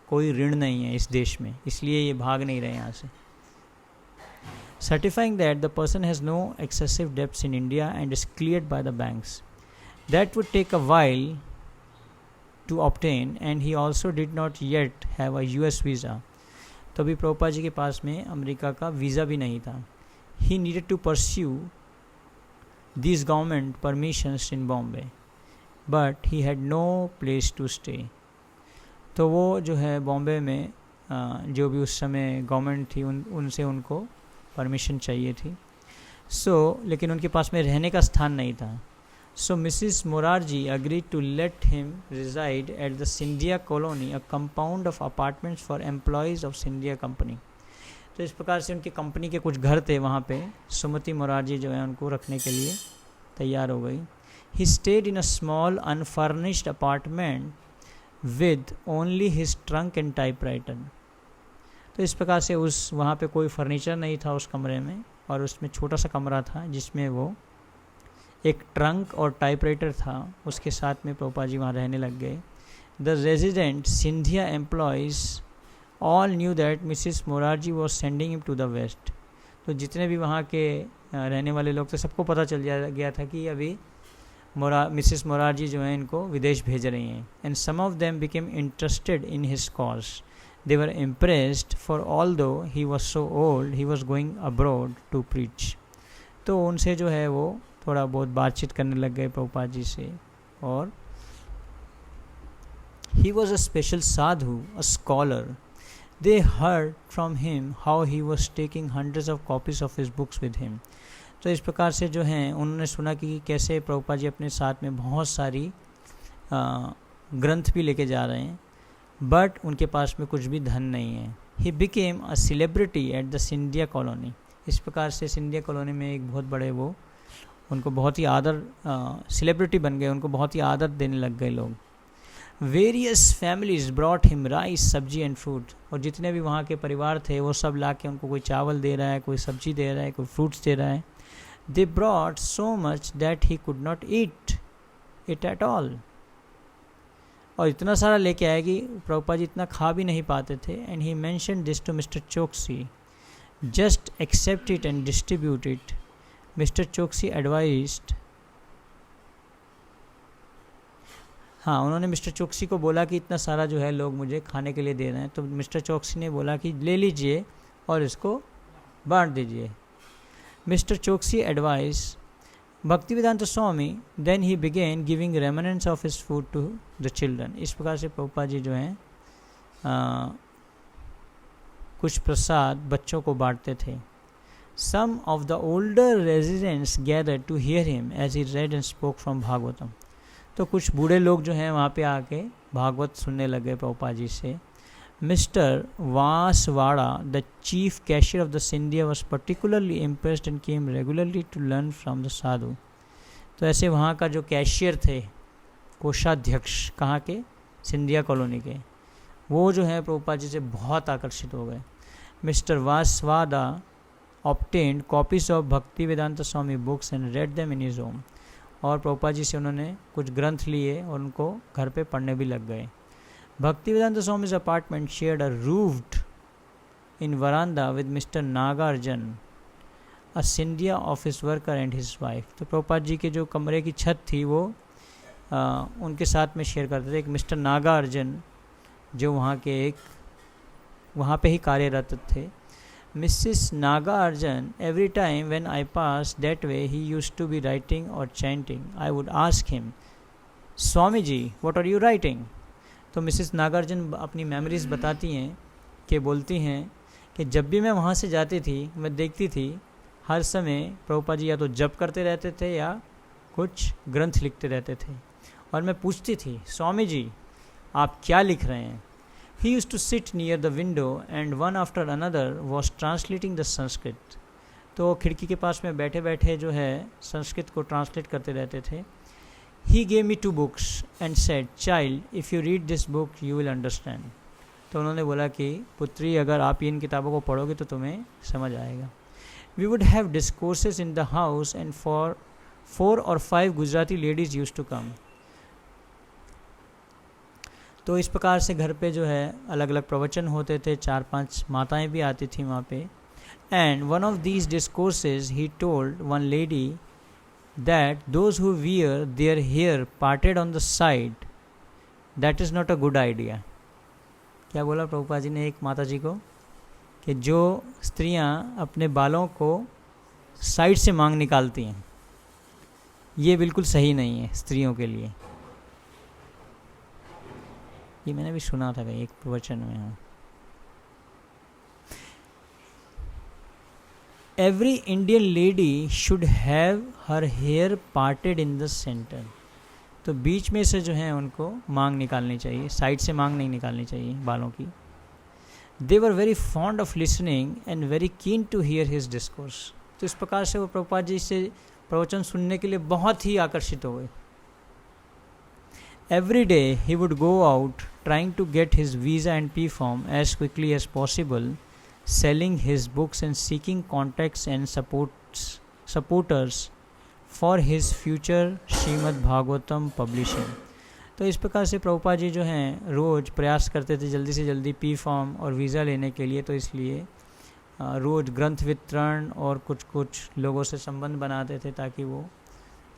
A: कोई ऋण नहीं है इस देश में, इसलिए ये भाग नहीं रहे यहाँ से. Certifying that the person has no excessive debts in India and is cleared by the banks. That would take a while to obtain and he also did not yet have a US visa. तभी प्रभुपाद जी के पास में America का visa भी नहीं था. He needed to pursue these government permissions in Bombay, but he had no place to stay. तो वो जो है बॉम्बे में जो भी उस समय गवर्नमेंट थी उनसे उनको परमिशन चाहिए थी. लेकिन उनके पास में रहने का स्थान नहीं था. So Mrs Morarji agree to let him reside at the Scindia colony, a compound of apartments for employees of Scindia company. तो इस प्रकार से उनकी कंपनी के कुछ घर थे, वहाँ पे सुमति मोरारजी जो है उनको रखने के लिए तैयार हो गई. He stayed in a small unfurnished apartment with only his trunk and typewriter. तो इस प्रकार से उस वहाँ पे कोई फर्नीचर नहीं था उस कमरे में, और उसमें छोटा सा कमरा था जिसमें वो एक ट्रंक और टाइपराइटर था, उसके साथ में प्रभुपाद जी वहाँ रहने लग गए. The resident Scindia employees all knew that Mrs Morarji was sending him to the west. तो जितने भी वहाँ के रहने वाले लोग थे सबको पता चल गया था कि अभी मिसिस मोरारजी जो हैं इनको विदेश भेज रही हैं. And some of them became interested in his cause. They were impressed, for all though he was so old he was going abroad to preach. तो उनसे जो है वो थोड़ा बहुत बातचीत करने लग गए प्रभुपाद जी से. और he was a special sadhu, a scholar. They heard from him how he was taking hundreds of copies of his books with him. तो इस प्रकार से जो हैं उन्होंने सुना कि कैसे प्रभुपाद जी अपने साथ में बहुत सारी ग्रंथ भी लेके जा रहे हैं, बट उनके पास में कुछ भी धन नहीं है. He became a celebrity at the Scindia colony. इस प्रकार से सिंधिया कॉलोनी में एक बहुत बड़े वो उनको बहुत ही आदर सेलिब्रिटी बन गए, उनको बहुत ही आदर देने लग गए लोग. Various families brought him rice, सब्जी एंड फ्रूट. और जितने भी वहाँ के परिवार थे वो सब ला के उनको कोई चावल दे रहा है, कोई सब्जी दे रहा है, कोई फ्रूट्स दे रहा है. They brought so much that he could not eat it at all. और इतना सारा लेके आए कि प्रभुपाद जी इतना खा भी नहीं पाते थे. And he mentioned this to mister Choksi, just accept it and distribute it. Mister Choksi advised, हाँ उन्होंने मिस्टर चोकसी को बोला कि इतना सारा जो है लोग मुझे खाने के लिए दे रहे हैं. तो मिस्टर चोकसी ने बोला कि ले लीजिए और इसको बांट दीजिए. Mister Choksi advise Bhaktivedanta Swami, then he began giving remnants of his food to the children. इस प्रकार से प्रभुपाद जी जो हैं कुछ प्रसाद बच्चों को बांटते थे. Some of the older residents gather to hear him as he read and spoke from Bhagavatam. तो कुछ बूढ़े लोग जो हैं वहाँ पे आके भागवत सुनने लगे प्रभुपाद जी से. Mister Vasavada, the chief cashier of the Scindia, was particularly impressed and came regularly to learn from the sadhu. तो ऐसे वहाँ का जो कैशियर थे, कोषाध्यक्ष कहाँ के, सिंधिया कॉलोनी के, वो जो है प्रभुपाद जी से बहुत आकर्षित हो गए. Mister Vasavada obtained copies of Bhaktivedanta Swami books and read them in his home. और प्रभुपाद जी से उन्होंने कुछ ग्रंथ लिए और उनको घर पे पढ़ने भी लग गए. Bhaktivedanta Swami's apartment shared a roofed in veranda with Mr. Nagarjan, a Scindia office worker and his wife. तो प्रभुपाद जी के जो कमरे की छत थी वो उनके साथ में शेयर करते थे. एक मिस्टर नागार्जुन जो वहाँ पे ही कार्यरत थे. Mrs. Nagarjan, every time when I passed that way, he used to be writing or chanting. I would ask him, Swamiji, what are you writing? तो मिसेस नागार्जुन अपनी मेमोरीज बताती हैं कि बोलती हैं कि जब भी मैं वहाँ से जाती थी मैं देखती थी हर समय प्रभुपाद जी या तो जप करते रहते थे या कुछ ग्रंथ लिखते रहते थे. और मैं पूछती थी, स्वामी जी आप क्या लिख रहे हैं? He used to sit near the window and one after another was translating the Sanskrit. तो खिड़की के पास में बैठे बैठे जो है संस्कृत को ट्रांसलेट करते रहते थे. He gave me 2 books and said, child, if you read this book, you will understand. तो उन्होंने बोला कि पुत्री अगर आप इन किताबों को पढ़ोगे तो तुम्हें समझ आएगा. We would have discourses in the house and 4 or 5 Gujarati ladies used to come. तो इस प्रकार से घर पे जो है अलग अलग प्रवचन होते थे, 4-5 माताएं भी आती थी वहाँ पे. And one of these discourses he told one lady that those who wear their hair parted on the side, that is not a good idea. क्या बोला प्रभुपाद जी ने एक माता जी को कि जो स्त्रियाँ अपने बालों को साइड से मांग निकालती हैं ये बिल्कुल सही नहीं है स्त्रियों के लिए. ये मैंने भी सुना था कहीं एक प्रवचन में. हाँ, every Indian lady should have her hair parted in the centre. तो बीच में से जो है उनको मांग निकालनी चाहिए, साइड से मांग नहीं निकालनी चाहिए बालों की. They were very fond of listening and very keen to hear his discourse. तो इस प्रकार से वो प्रभुपाद जी से प्रवचन सुनने के लिए बहुत ही आकर्षित हो गए, Every day he would go out trying to get his visa and P form as quickly as possible, selling his books and seeking contacts and supporters for his future Shrimad Bhagavatam publishing. तो इस प्रकार से प्रभुपाद जी जो हैं रोज़ प्रयास करते थे जल्दी से जल्दी पी फॉर्म और वीज़ा लेने के लिए, तो इसलिए रोज़ ग्रंथ वितरण और कुछ लोगों से संबंध बनाते थे ताकि वो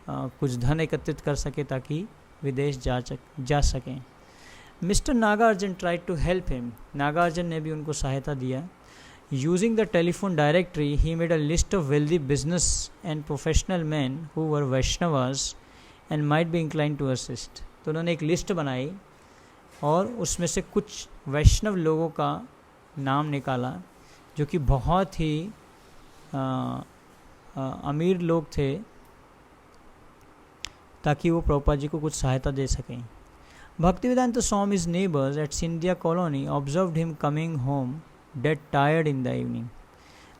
A: कुछ धन एकत्रित कर सके ताकि विदेश जा सकें। Mister Nagarjun tried to help him, Nagarjun ने भी उनको सहायता दिया। Using the telephone directory he made a list of wealthy business and professional man who were Vaishnavas and might be incline to assist. तो उन्होंने एक लिस्ट बनाई और उसमें से कुछ वैष्णव लोगों का नाम निकाला जो कि बहुत ही अमीर लोग थे ताकि वो प्रभुपाद जी को कुछ सहायता दे सकें। Bhaktivedanta स्वामी's neighbors at Scindia colony observed him coming home dead tired in the evening।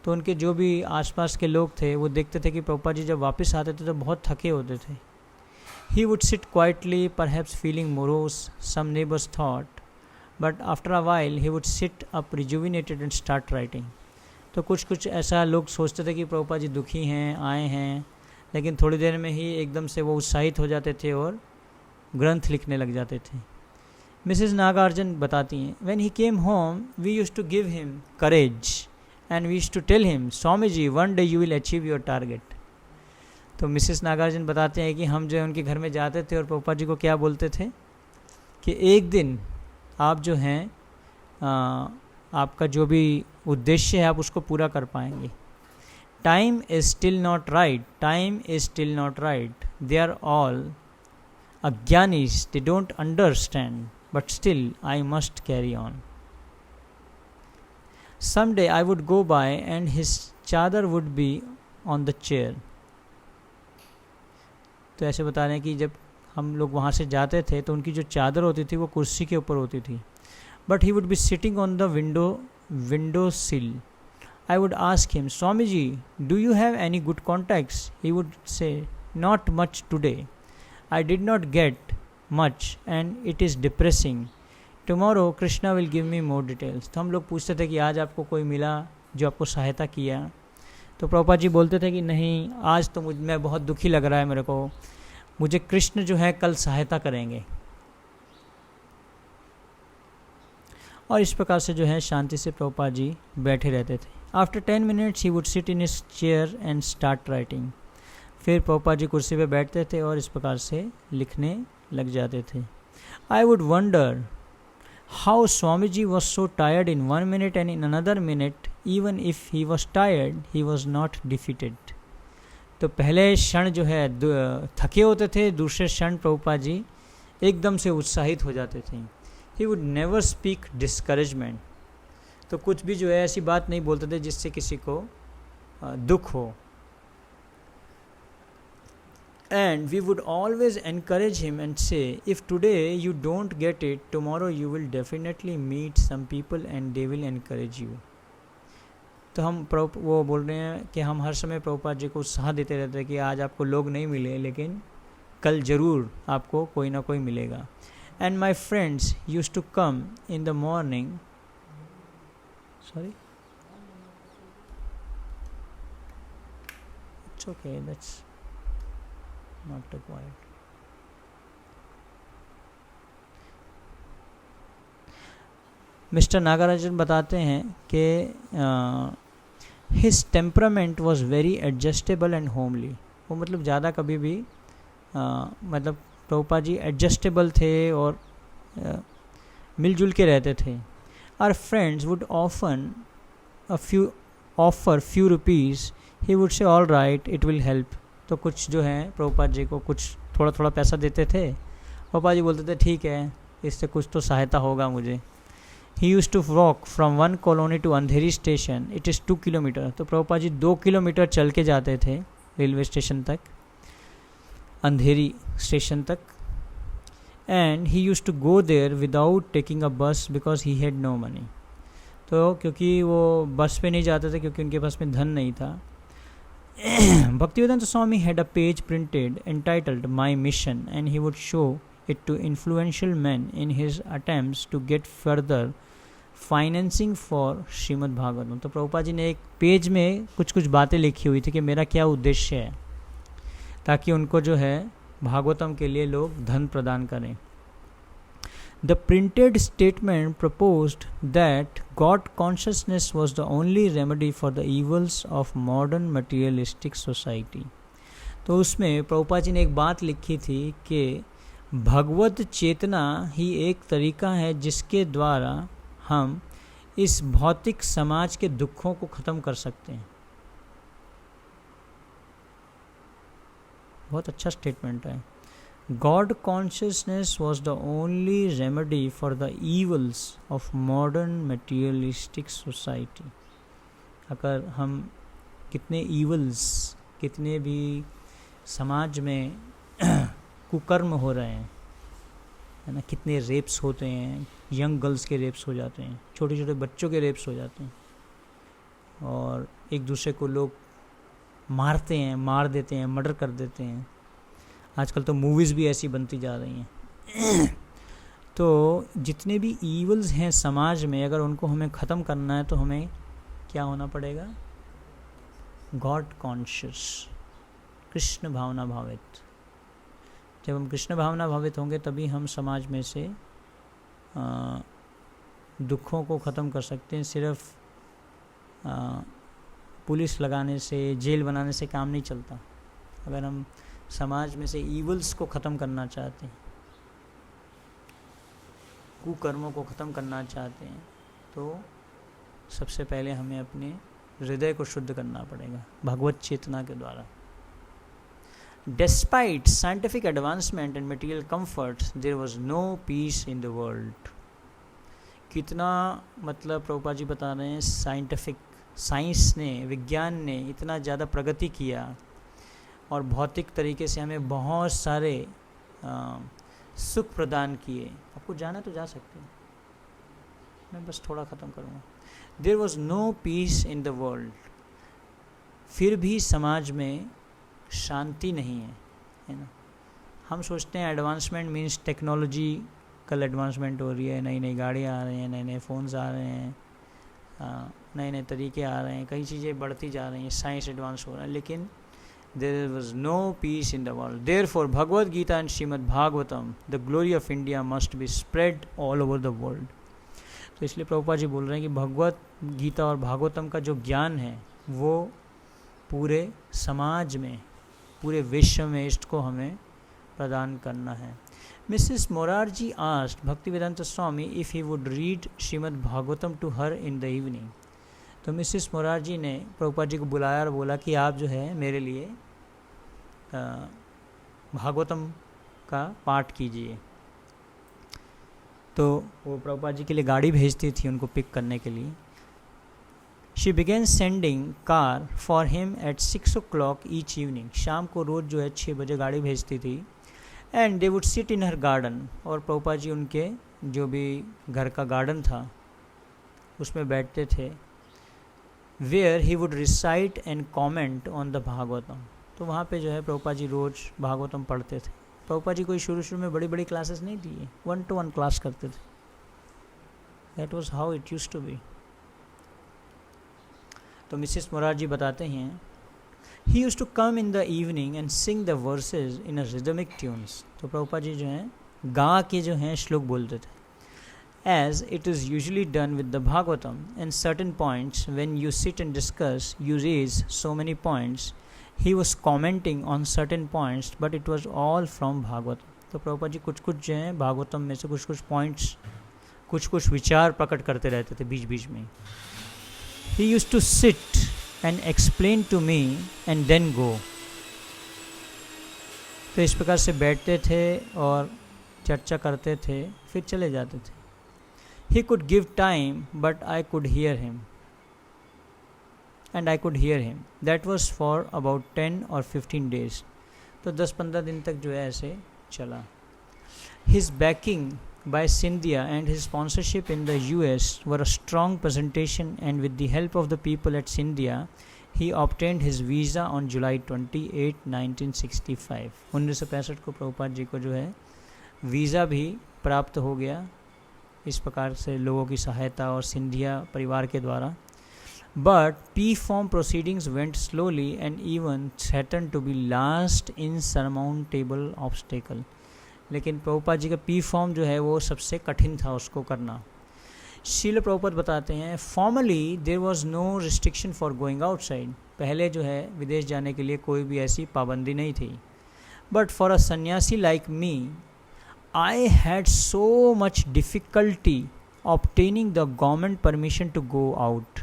A: तो उनके जो भी आसपास के लोग थे वो देखते थे कि प्रभुपाद जी जब वापस आते थे तो बहुत थके होते थे। He would sit quietly, perhaps feeling morose, some neighbors thought, but after a while he would sit up rejuvenated and start writing। तो कुछ ऐसा लोग सोचते थे कि प्रभुपाद जी दुखी हैं, आए हैं, लेकिन थोड़ी देर में ही एकदम से वो उत्साहित हो जाते थे और ग्रंथ लिखने लग जाते थे। मिसेस नागार्जुन बताती हैं, when he came home we used to give him courage and we used to tell him swami ji one day you will achieve your target. तो मिसेस नागार्जुन बताते हैं कि हम जो है उनके घर में जाते थे और प्रभुपाद जी को क्या बोलते थे कि एक दिन आप जो हैं आपका जो भी उद्देश्य है आप उसको पूरा कर पाएंगे। Time is still not right, time is still not right, they are all अज्ञानीज, they don't understand, but still I must carry on. Some day I would go by and his chadar would be on the chair. तो ऐसे बता रहे हैं कि जब हम लोग वहाँ से जाते थे तो उनकी जो चादर होती थी वो कुर्सी के ऊपर होती थी। But he would be sitting on the window sill. I would ask him, swami ji do you have any good contacts? He would say, not much today, I did not get much and it is depressing, tomorrow Krishna will give me more details. तो हम लोग पूछते थे कि आज आपको कोई मिला जो आपको सहायता किया? तो प्रभुपाद जी बोलते थे कि नहीं, आज तो मैं बहुत दुखी लग रहा है मेरे को, मुझे कृष्ण जो है कल सहायता करेंगे। और इस प्रकार से जो है शांति से प्रभुपाद जी बैठे रहते थे। After 10 minutes he would sit in his chair and start writing. फिर प्रभुपाद जी कुर्सी पे बैठते थे और इस प्रकार से लिखने लग जाते थे। I would wonder how swami ji was so tired in 1 minute and in another minute even if he was tired he was not defeated। तो पहले क्षण जो है थके होते थे, दूसरे क्षण प्रभुपाद जी एकदम से उत्साहित हो जाते थे। he would never speak discouragement। तो कुछ भी जो है ऐसी बात नहीं बोलते थे जिससे किसी को दुख हो। and we would always encourage him and say if today you don't get it tomorrow you will definitely meet some people and they will encourage you। तो हम वो बोल रहे हैं कि हम हर समय प्रभुपाद जी को उत्साह देते रहते हैं कि आज आपको लोग नहीं मिले लेकिन कल ज़रूर आपको कोई ना कोई मिलेगा। And my friends use to come in the morning, sorry it's okay, that's not required. Mister Nagarjun बताते हैं कि his temperament was very adjustable and homely. वो मतलब ज़्यादा कभी भी मतलब प्रभुपाद जी एडजस्टेबल थे और मिलजुल के रहते थे। Our friends would often offer few rupees, he would say all right it will help. तो कुछ जो है प्रभुपाद जी को कुछ थोड़ा थोड़ा पैसा देते थे, प्रभुपाद जी बोलते थे ठीक है इससे कुछ तो सहायता होगा मुझे। He used to walk from one colony to Andheri station, it is 2 kilometre. तो प्रभुपाद जी 2 किलोमीटर चल के जाते थे रेलवे स्टेशन तक, अंधेरी स्टेशन तक। And he use to go there without taking a bus because he had no money. तो क्योंकि वो बस पे नहीं जाते थे क्योंकि उनके पास में धन नहीं था। Bhaktivedanta Swami had a page printed entitled my mission and he would show it to influential men in his attempts to get further financing for Shrimad Bhagavatam. तो प्रभुपाद जी ने एक पेज में कुछ कुछ बातें लिखी हुई थी कि मेरा क्या उद्देश्य है, ताकि उनको जो है भागवतम के लिए लोग धन प्रदान करें। The printed statement proposed that God consciousness was the only remedy for the evils of modern materialistic society. तो उसमें प्रभुपाद जी ने एक बात लिखी थी कि भगवत चेतना ही एक तरीका है जिसके द्वारा हम इस भौतिक समाज के दुखों को ख़त्म कर सकते हैं। बहुत अच्छा स्टेटमेंट है। God consciousness was the only remedy for the evils of modern materialistic society. अगर हम कितने ईवल्स, कितने भी समाज में कुकर्म हो रहे हैं, है ना, कितने रेप्स होते हैं, यंग गर्ल्स के रेप्स हो जाते हैं, छोटे छोटे बच्चों के रेप्स हो जाते हैं, और एक दूसरे को लोग मारते हैं, मार देते हैं, मर्डर कर देते हैं। आजकल तो मूवीज़ भी ऐसी बनती जा रही हैं। तो जितने भी ईवल्स हैं समाज में, अगर उनको हमें ख़त्म करना है तो हमें क्या होना पड़ेगा? गॉड कॉन्शियस, कृष्ण भावना भावित। जब हम कृष्ण भावना भावित होंगे तभी हम समाज में से दुखों को ख़त्म कर सकते हैं। सिर्फ पुलिस लगाने से, जेल बनाने से काम नहीं चलता। अगर हम समाज में से ईवल्स को ख़त्म करना चाहते हैं, कुकर्मों को ख़त्म करना चाहते हैं, तो सबसे पहले हमें अपने हृदय को शुद्ध करना पड़ेगा भगवत चेतना के द्वारा। Despite scientific advancement and material comforts, there was no peace in the world. कितना मतलब प्रभुपाद जी बता रहे हैं, साइंस ने, विज्ञान ने इतना ज़्यादा प्रगति किया और भौतिक तरीके से हमें बहुत सारे सुख प्रदान किए। आपको जाना तो जा सकते हैं, मैं बस थोड़ा ख़त्म करूँगा। There was no peace in the world. फिर भी समाज में शांति नहीं है ना। हम सोचते हैं एडवांसमेंट मीन्स टेक्नोलॉजिकल एडवांसमेंट हो रही है, नई नई गाड़ियाँ आ रही हैं, नए नए फ़ोन्स आ रहे हैं, नए नए तरीके आ रहे हैं, कई चीज़ें बढ़ती जा रही हैं, साइंस एडवांस हो रहा है, लेकिन there was no peace in the world. Therefore Bhagavad Gita and Shrimad Bhagavatam, the glory of India must be spread all over the world. तो इसलिए प्रभुपाद जी बोल रहे हैं कि भगवत गीता और भागवतम का जो ज्ञान है वो पूरे समाज में, पूरे विश्व में इसको हमें प्रदान करना है। Mrs Morarji asked Bhaktivedanta Swami if he would read Shrimad Bhagavatam to her in the evening. तो मिसेस मोरारजी ने प्रभुपाद जी को बुलाया और बोला कि आप जो है मेरे लिए भागवतम का पाठ कीजिए। तो वो प्रभुपाद जी के लिए गाड़ी भेजती थी उनको पिक करने के लिए। She began sending car for him at 6 o'clock each evening. शाम को रोज़ जो है 6 बजे गाड़ी भेजती थी। And they would sit in her garden. और प्रभुपाद जी उनके जो भी घर का गार्डन था उसमें बैठते थे। Where he would recite and comment on the Bhagavatam. तो वहाँ पे जो है प्रभुपाद जी रोज़ भागवतम पढ़ते थे। प्रभुपाद जी कोई शुरू में बड़ी बड़ी क्लासेस नहीं दिए, 1-to-1 क्लास करते थे। That was how it used to be. तो मिसेस मोरारजी बताते हैं he use to come in the evening and sing the verses in a rhythmic tunes. तो प्रभुपाद जी जो हैं गा के जो हैं श्लोक बोलते थे। As it is usually done with the Bhagavatam and certain points when you sit and discuss you raise so many points, he was commenting on certain points but it was all from Bhagavatam. तो प्रभुपाद जी कुछ कुछ जो हैं भागवतम में से कुछ कुछ points, कुछ कुछ विचार प्रकट करते रहते थे बीच बीच में। He used to sit and explain to me and then go. तो इस प्रकार से बैठते थे और चर्चा करते थे, फिर चले जाते थे। He could give time, but I could hear him. And I could hear him. That was for about 10 or 15 days. तो 10-15 दिन तक जो है ऐसे चला। His backing by Scindia and his sponsorship in the US were a strong presentation, and with the help of the people at Scindia, he obtained his visa on July 28, 1965. 1965 को प्रभुपाद जी को जो है वीज़ा भी प्राप्त हो गया इस प्रकार से लोगों की सहायता और सिंधिया परिवार के द्वारा। But P form proceedings went slowly and even threaten to be last insurmountable obstacle. लेकिन प्रभुपाद जी का पी फॉर्म जो है वो सबसे कठिन था उसको करना। श्रील प्रभुपाद बताते हैं formerly there was no restriction for going outside. पहले जो है विदेश जाने के लिए कोई भी ऐसी पाबंदी नहीं थी। But for a sannyasi like me I had so much difficulty obtaining the government permission to go out.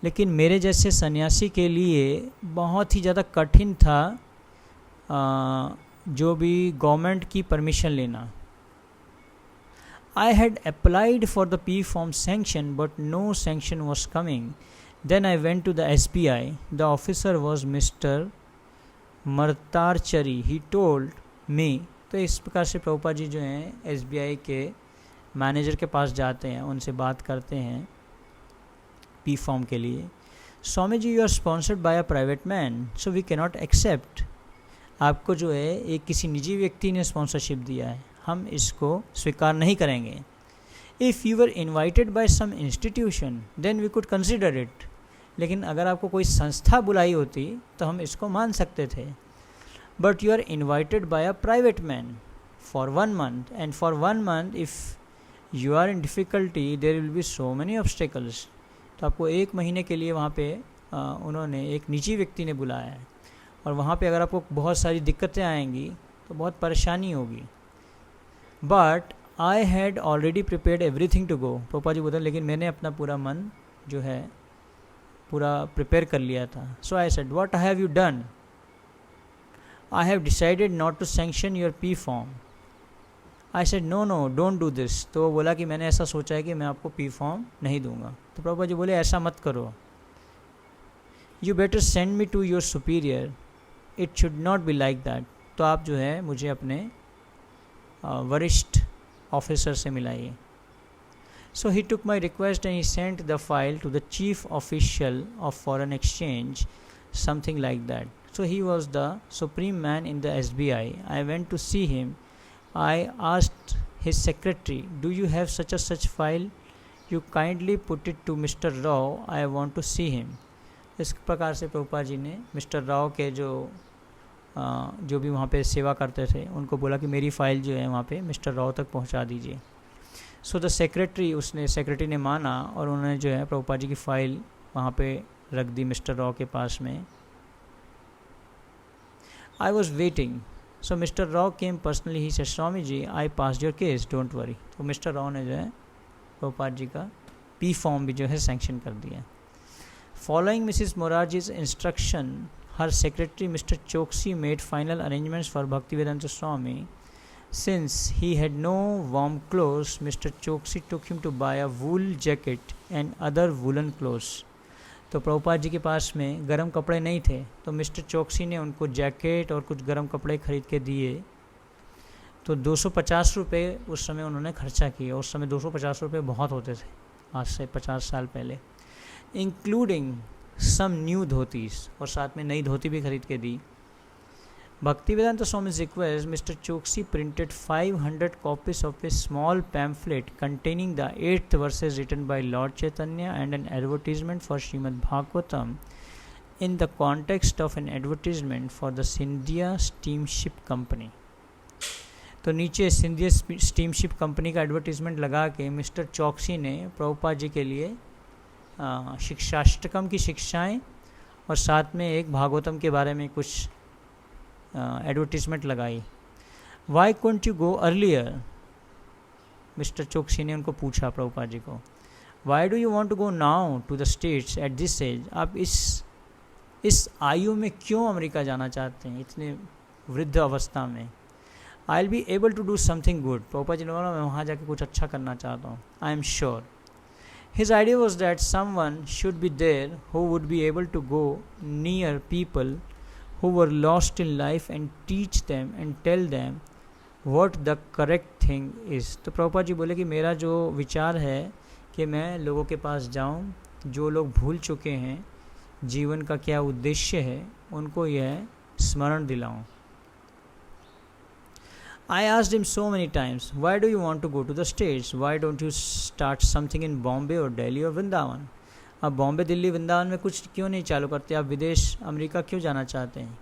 A: लेकिन मेरे जैसे सन्यासी के लिए बहुत ही ज़्यादा कठिन था जो भी गवर्नमेंट की परमिशन लेना। I had applied for the P form sanction but no sanction was coming. Then I went to the SBI. The officer was Mr. Martarchari. He told me. तो इस प्रकार से प्रभुपाद जी जो हैं SBI के मैनेजर के पास जाते हैं, उनसे बात करते हैं P फॉर्म के लिए। Swami ji you are sponsored by a private man so we cannot accept. आपको जो है एक किसी निजी व्यक्ति ने स्पॉन्सरशिप दिया है, हम इसको स्वीकार नहीं करेंगे। If you were invited by some institution then we could consider it. लेकिन अगर आपको कोई संस्था बुलाई होती तो हम इसको मान सकते थे। But you are invited by a private man for 1 month and for 1 month if you are in difficulty there will be so many obstacles. तो आपको 1 महीने के लिए वहाँ पे उन्होंने एक निजी व्यक्ति ने बुलाया है और वहाँ पे अगर आपको बहुत सारी दिक्कतें आएंगी तो बहुत परेशानी होगी। But I had already prepared everything to go. पापा जी बोलते लेकिन मैंने अपना पूरा मन जो है पूरा प्रिपेयर कर लिया था। So I said what have you done? I have decided not to sanction your P form. I said no no don't do this. तो वो बोला कि मैंने ऐसा सोचा है कि मैं आपको पी फॉर्म नहीं दूंगा। तो पापा जी बोले ऐसा मत करो, you better send me to your superior, it should not be like that. तो आप जो है मुझे अपने वरिष्ठ ऑफिसर से मिलाइए। So he took my request and he sent the file to the chief official of foreign exchange, something like that. So he was the supreme man in the SBI. I went to see him. I asked his secretary, do you have such a such file? You kindly put it to Mr. Rao. I want to see him. इस प्रकार से प्रभुपाद जी ने mister Rao के जो भी वहाँ पे सेवा करते थे उनको बोला कि मेरी फ़ाइल जो है वहाँ पे मिस्टर राव तक पहुँचा दीजिए। सो द सेक्रेटरी ने माना और उन्होंने जो है प्रभुपाद जी की फ़ाइल वहाँ पे रख दी मिस्टर राव के पास में। I was waiting so mister Rao came personally. He said swami ji I passed your case don't worry. तो मिस्टर राव ने जो है प्रभुपाद जी का पी फॉर्म भी जो है सैंक्शन कर दिया। Following Mrs. Morarji's instruction, her secretary Mr. Choksi made final arrangements for Bhaktivedanta Swami. Since he had no warm clothes, Mr. Choksi took him to buy a wool jacket and other woolen clothes. तो प्रभुपाद जी के पास में गर्म कपड़े नहीं थे तो mister Chauksi ने उनको जैकेट और कुछ गर्म कपड़े खरीद के दिए। तो 250 रुपये उस समय उन्होंने खर्चा किया। उस समय 250 रुपये बहुत होते थे, आज से 50 साल पहले। इंक्लूडिंग सम न्यू धोतीस, और साथ में नई धोती भी खरीद के दी। Bhaktivedanta Swami's request, Mr. Choksi printed 500 copies of a small pamphlet containing the 8th verses written by Lord Chaitanya and an advertisement for Srimad Bhagavatam in the context of an advertisement for the Scindia Steamship Company. तो नीचे Scindia steamship company का advertisement लगा के mister Chauksi ने प्रभुपाद जी के लिए शिक्षाष्टकम की शिक्षाएं और साथ में एक भागवतम के बारे में कुछ एडवर्टीज़मेंट लगाई। Why couldn't you go earlier? Mister Chauksi ने उनको पूछा प्रभुपाद जी को, why do you want to go now to the States at this age? आप इस आयु में क्यों अमेरिका जाना चाहते हैं, इतने वृद्ध अवस्था में? I will be able to do something good. Prabhupada ji ने बोला मैं वहाँ जाके कुछ अच्छा करना चाहता हूँ, I am sure. His idea was that someone should be there who would be able to go near people who were lost in life and teach them and tell them what the correct thing is. तो प्रभुपाद जी बोले कि मेरा जो विचार है कि मैं लोगों के पास जाऊं, जो लोग भूल चुके हैं जीवन का क्या उद्देश्य है, उनको यह स्मरण दिलाऊं। I asked him so many times, why do you want to go to the States? Why don't you start something in Bombay or Delhi or Vrindavan? आप बॉम्बे दिल्ली वृंदावन में कुछ क्यों नहीं चालू करते, आप विदेश अमेरिका क्यों जाना चाहते हैं?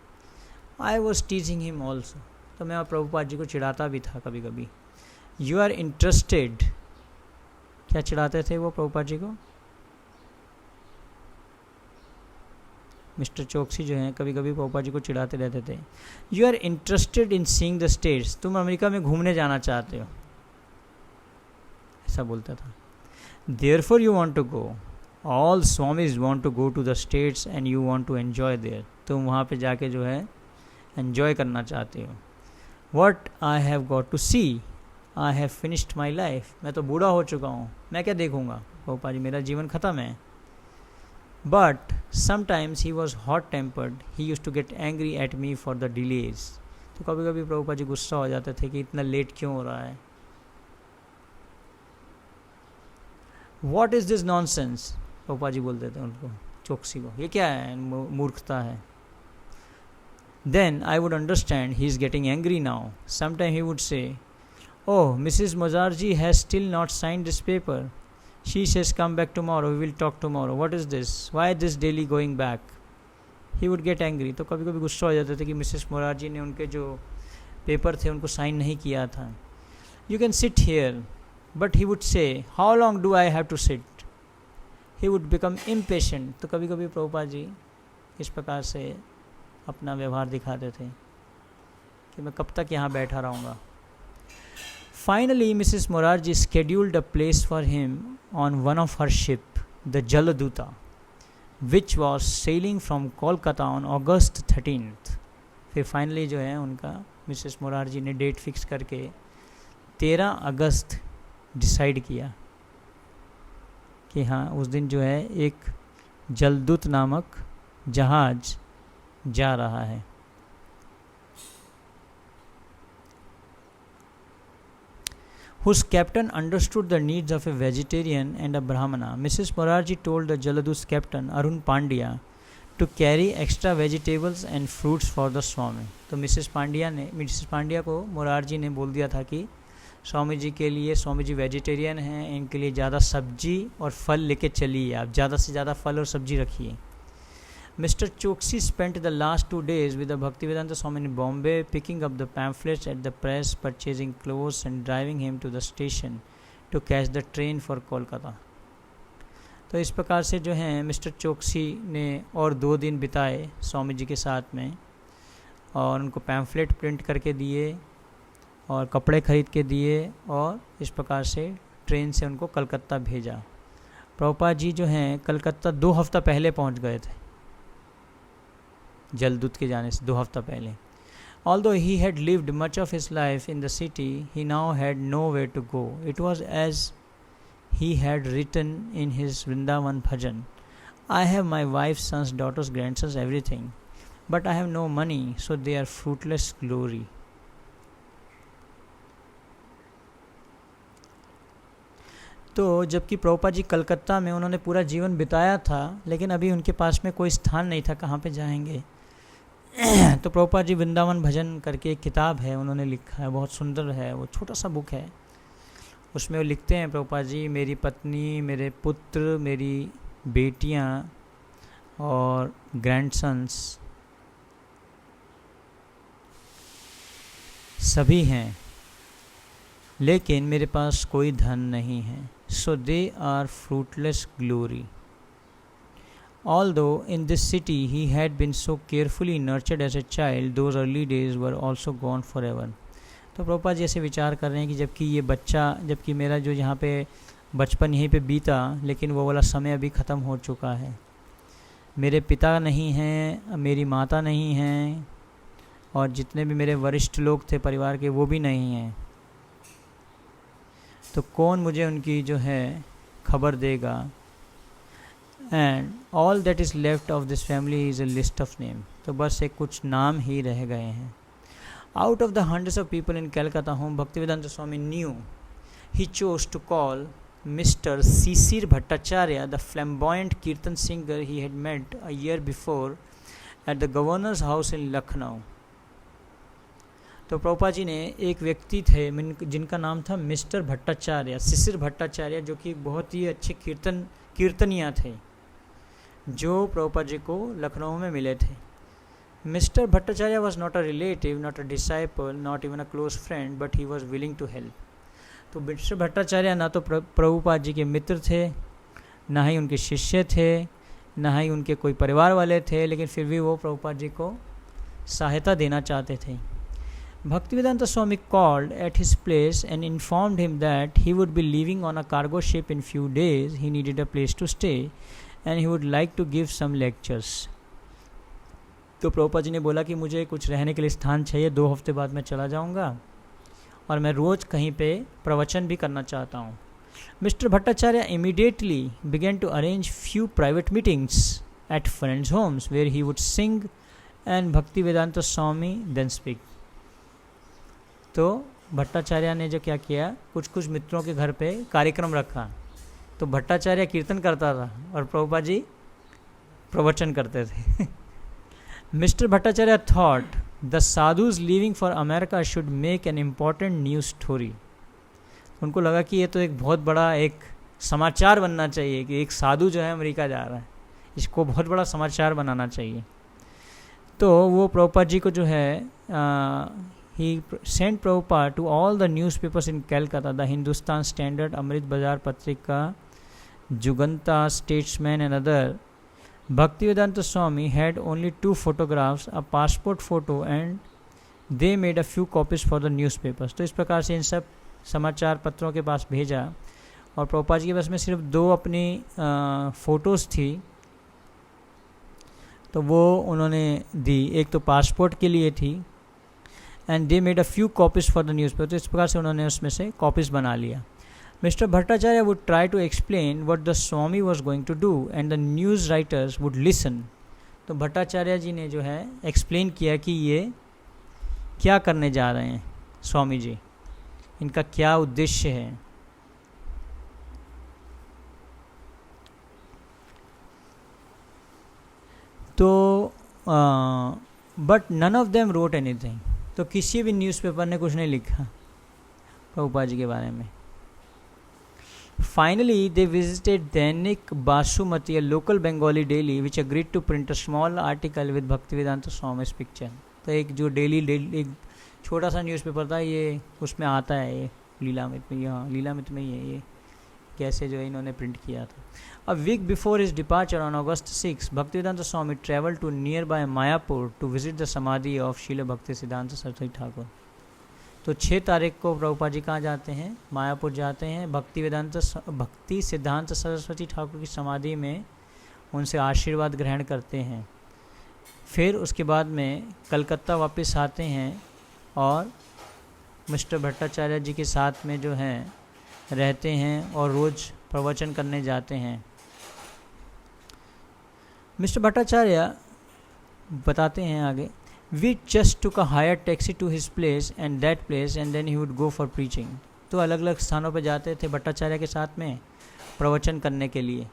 A: I was teaching him also, तो मैं प्रभुपाद जी को चिढ़ाता भी था कभी कभी. यू आर इंटरेस्टेड, क्या चिढ़ाते थे वो प्रभुपाद जी को? मिस्टर चौकसी जो हैं कभी कभी प्रभुपाद जी को चिढ़ाते रहते थे. You are interested in seeing the States, तुम अमेरिका में घूमने जाना चाहते हो, ऐसा बोलता था. Therefore you want to go, all swamis want to go to the States and you want to enjoy there, तुम वहाँ पे जाके जो है एन्जॉय करना चाहते हो. What I have got to see, I have finished my life, मैं तो बूढ़ा हो चुका हूँ, मैं क्या देखूँगा प्रभुपाद जी, मेरा जीवन ख़त्म है. But sometimes he was hot tempered. He used to get angry at me for the delays. तो कभी कभी प्रभुपाद जी गुस्सा हो जाते थे कि इतना लेट क्यों हो रहा है. What is this nonsense? Prabhupada ji बोलते थे उनको, चौकसी को, ये क्या है, मूर्खता है. Then I would understand he is getting angry now. Sometime he would say, oh, Mrs. Mozarji has still not signed this paper. She says come back tomorrow, we will talk tomorrow. What is this? Why this daily going back? He would get angry. तो कभी कभी गुस्सा हो जाते थे कि Mrs Morarji ने उनके जो पेपर थे उनको साइन नहीं किया था. You can sit here, but he would say, how long do I have to sit? He would become impatient. तो कभी कभी प्रभुपाद जी इस प्रकार से अपना व्यवहार दिखाते थे कि मैं कब तक यहाँ बैठा रहूँगा. Finally, Mrs. Morarji scheduled a place for him on one of her ship, the Jaladuta, which was sailing from Kolkata on August 13th. फिर फाइनली जो है उनका मिसेस मोरारजी ने डेट फिक्स करके 13 अगस्त डिसाइड किया कि हाँ उस दिन जो है एक जलदूत नामक जहाज जा रहा है. Whose captain understood the needs of a vegetarian and a brahmana. Mrs. Morarji told the Jaladut's captain Arun Pandya to carry extra vegetables and fruits for the Swami. तो मिसेस पांड्या को मोरारजी ने बोल दिया था कि स्वामी जी के लिए, स्वामी जी वेजिटेरियन हैं, इनके लिए ज़्यादा सब्जी और फल लेके चलिए, आप ज़्यादा से ज़्यादा फल और सब्जी रखिए. Mr. Choksi spent the last 2 days with the Bhaktivedanta Swami in Bombay, picking up the pamphlets at the press, purchasing clothes and driving him to the station to catch the train for Kolkata. तो इस प्रकार से जो हैं mister Chauksi ने और 2 दिन बिताए स्वामी जी के साथ में, और उनको पैम्फलेट प्रिंट करके दिए और कपड़े खरीद के दिए, और इस प्रकार से ट्रेन से उनको कलकत्ता भेजा. प्रभुपाद जी जो हैं कलकत्ता 2 हफ्ता पहले पहुंच गए थे, जलदूत के जाने से 2 हफ्ता पहले. Although he had lived much of his life in the city, he now had nowhere to go. It was as he had written in his Vrindavan bhajan, I have my wife, sons, daughters, grandsons, everything, but I have no money, so they are fruitless glory. तो जबकि प्रभुपाद जी कलकत्ता में उन्होंने पूरा जीवन बिताया था, लेकिन अभी उनके पास में कोई स्थान नहीं था, कहाँ पे जाएंगे. तो प्रभुपाद जी वृंदावन भजन करके एक किताब है उन्होंने लिखा है, बहुत सुंदर है, वो छोटा सा बुक है. उसमें वो लिखते हैं प्रभुपाद जी, मेरी पत्नी, मेरे पुत्र, मेरी बेटियां और ग्रैंडसन्स सभी हैं, लेकिन मेरे पास कोई धन नहीं है. So they are fruitless glory. Although in this city he had been so carefully nurtured as a child, those early days were also gone forever. तो प्रभुपाद जी ऐसे विचार कर रहे हैं कि जबकि मेरा जो यहाँ पे बचपन यहीं पे बीता, लेकिन वो वाला समय अभी ख़त्म हो चुका है. मेरे पिता नहीं हैं, मेरी माता नहीं हैं, और जितने भी मेरे वरिष्ठ लोग थे परिवार के वो भी नहीं हैं. तो कौन मुझे उनकी जो है खबर देगा. And all that is left of this family is a list of name. तो बस एक कुछ नाम ही रह गए हैं. Out of the hundreds of people in Calcutta home Bhaktivedanta Swami knew he chose to call mister Sisir Bhattacharya, the flamboyant kirtan singer he had met a year before at the governor's house in Lucknow. तो प्रभुपाद जी ने एक व्यक्ति थे जिनका नाम था मिस्टर भट्टाचार्य, शिशिर भट्टाचार्य, जो कि बहुत ही अच्छे कीर्तनिया थे, जो प्रभुपाद जी को लखनऊ में मिले थे। Mister Bhattacharya was not a relative, not a disciple, not even a close friend, but he was willing to help. तो मिस्टर भट्टाचार्य ना तो प्रभुपाद जी के मित्र थे, ना ही उनके शिष्य थे, ना ही उनके कोई परिवार वाले थे, लेकिन फिर भी वो प्रभुपाद जी को सहायता देना चाहते थे। Bhaktivedanta Swami called at his place and informed him that he would be leaving on a cargo ship in few days. He needed a place to stay and he would like to give some lectures. तो प्रभुपाद जी ने बोला कि मुझे कुछ रहने के लिए स्थान चाहिए, 2 हफ्ते बाद मैं चला जाऊंगा और मैं रोज़ कहीं पे प्रवचन भी करना चाहता हूँ। Mr. Bhattacharya immediately began to arrange few private meetings at friends' homes where he would sing and Bhaktivedanta Swami then speak. तो भट्टाचार्य ने जो क्या किया, कुछ मित्रों के घर पे कार्यक्रम रखा, तो भट्टाचार्य कीर्तन करता था और प्रभुपाद जी प्रवचन करते थे। Mister Bhattacharya thought the sadhus living for America should make an important news story. उनको लगा कि ये तो एक बहुत बड़ा एक समाचार बनना चाहिए कि एक साधु जो है अमेरिका जा रहा है, इसको बहुत बड़ा समाचार बनाना चाहिए। तो वो प्रभुपाद जी को जो है he sent Prabhupada to all the newspapers in Calcutta, the Hindustan Standard, Amrit Bazar Patrika, Juganta, Statesman and other. Bhaktivedanta Swami had only 2 photographs, a passport photo, and they made a few copies for the newspapers. तो इस प्रकार से इन सब समाचार पत्रों के पास भेजा और प्रभुपाद जी के पास में सिर्फ 2 अपनी फ़ोटोज़ थी, तो वो उन्होंने दी। एक तो पासपोर्ट के लिए थी and they made a few copies for the newspaper. तो इस प्रकार से उन्होंने उसमें से कॉपीज़ बना लिया। Mr. Bhattacharya would try to explain what the Swami was going to do and the news writers would listen. तो भट्टाचार्य जी ने जो है एक्सप्लेन किया कि ये क्या करने जा रहे हैं स्वामी जी, इनका क्या उद्देश्य है। तो but none of them wrote anything. तो किसी भी न्यूज़पेपर ने कुछ नहीं लिखा प्रभुपाद जी के बारे में। Finally they visited Dainik basmati, a local Bengali daily which agreed to print a small article with Bhaktivedanta Swami's picture. तो एक जो डेली एक छोटा सा न्यूज़पेपर था, ये उसमें आता है, ये लीलामित में, यहाँ लीलामित में ये कैसे जो है इन्होंने प्रिंट किया था। A week before his departure on August 6, Bhaktivedanta Swami traveled to nearby Mayapur to visit the samadhi of Srila Bhakti Siddhanta Saraswati Thakur. तो 6 तारीख को प्रभुपाद जी कहाँ जाते हैं? मायापुर जाते हैं, भक्ति सिद्धांत सरस्वती ठाकुर की समाधि में उनसे आशीर्वाद ग्रहण करते हैं। फिर उसके बाद में कलकत्ता वापस आते हैं और मिस्टर भट्टाचार्य जी के साथ में जो हैं रहते हैं और रोज़ प्रवचन करने जाते हैं। मिस्टर भट्टाचार्य बताते हैं आगे, we just took a hire taxi to his place and that place and then he would go for preaching. तो अलग अलग स्थानों पर जाते थे भट्टाचार्य के साथ में प्रवचन करने के लिए,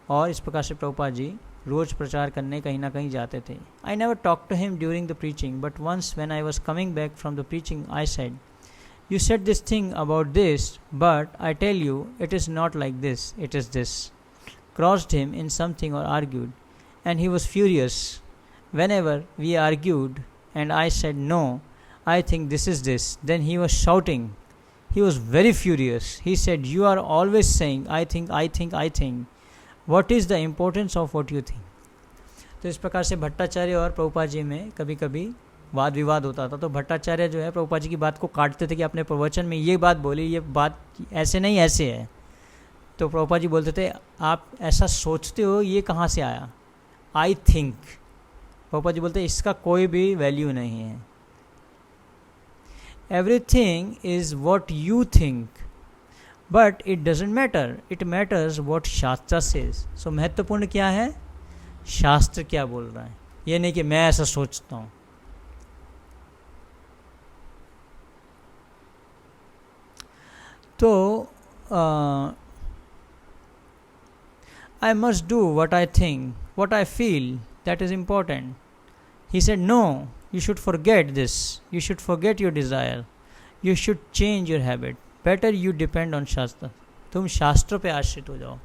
A: और इस प्रकार से प्रभुपाद जी रोज़ प्रचार करने कहीं ना कहीं जाते थे। I never talk to him during the preaching but once when I was coming back from the preaching I said, you said this thing about this, but I tell you it is not like this, it is this. Crossed him in something or argued, and he was furious. Whenever we argued and I said no, I think this is this, then he was shouting. He was very furious. He said, you are always saying I think, I think, I think. What is the importance of what you think? तो इस प्रकार से भट्टाचार्य और प्रभुपाद जी में कभी कभी वाद विवाद होता था। तो भट्टाचार्य जो है प्रभुपाद जी की बात को काटते थे कि अपने प्रवचन में ये बात बोली, ये बात ऐसे नहीं ऐसे है। तो प्रभुपाद जी बोलते थे, आप ऐसा सोचते हो, ये कहाँ से आया? I think. प्रभुपाद जी बोलते इसका कोई भी वैल्यू नहीं है। Everything is what you think but it doesn't matter, it matters what शास्त्र सेज। सो महत्वपूर्ण क्या है? शास्त्र क्या बोल रहा है, ये नहीं कि मैं ऐसा सोचता हूँ। तो I must do what I think, what I feel, that is important. He said, no, You should forget this. You should forget your desire. You should change your habit. Better you depend on Shastra. तुम शास्त्र पे आश्रित हो जाओ,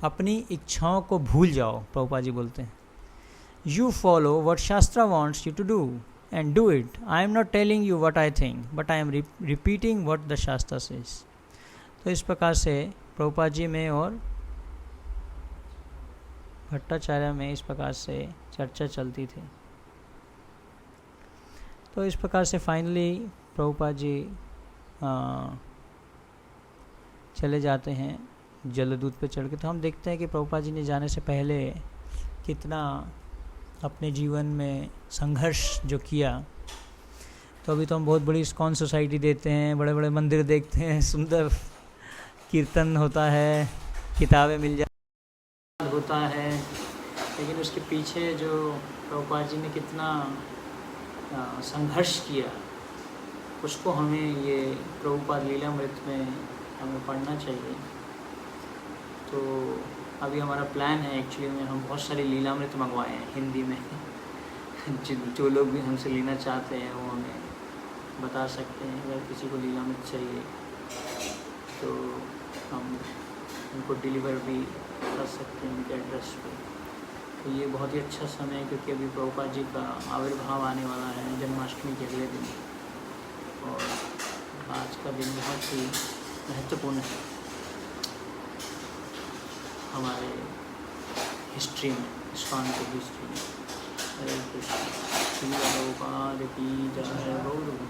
A: अपनी इच्छाओं को भूल जाओ, प्रभुपाद जी बोलते हैं. You follow what Shastra wants you to do and do it. I am not telling you what I think, but I am repeating what the Shastra says. तो इस प्रकार से प्रभुपाद जी में और भट्टाचार्य में इस प्रकार से चर्चा चलती थी. तो इस प्रकार से फाइनली प्रभुपाद जी चले जाते हैं जलदूत पे चढ़ के. तो हम देखते हैं कि प्रभुपाद जी ने जाने से पहले कितना अपने जीवन में संघर्ष जो किया. तो अभी तो हम बहुत बड़ी इस्कॉन सोसाइटी देते हैं, बड़े बड़े मंदिर देखते हैं, सुंदर कीर्तन होता है, किताबें मिल जाती होता है, लेकिन उसके पीछे जो प्रभुपाद जी ने कितना संघर्ष किया, उसको हमें ये प्रभुपाद लीलामृत में हमें पढ़ना चाहिए. तो अभी हमारा प्लान है एक्चुअली में, हम बहुत सारी लीलामृत मंगवाए हैं हिंदी में. जो लोग भी हमसे लेना चाहते हैं वो हमें बता सकते हैं. अगर किसी को लीलामृत चाहिए तो हम उनको डिलीवर भी कर सकते हैं उनके एड्रेस पे. तो ये बहुत ही अच्छा समय है, क्योंकि अभी प्रभुपाद जी का आविर्भाव आने वाला है जन्माष्टमी के अगले दिन, और आज का दिन बहुत ही महत्वपूर्ण है हमारे हिस्ट्री में, इस्कॉन की हिस्ट्री में. हरे कृष्ण. श्री प्रभुपाद की जय. गौर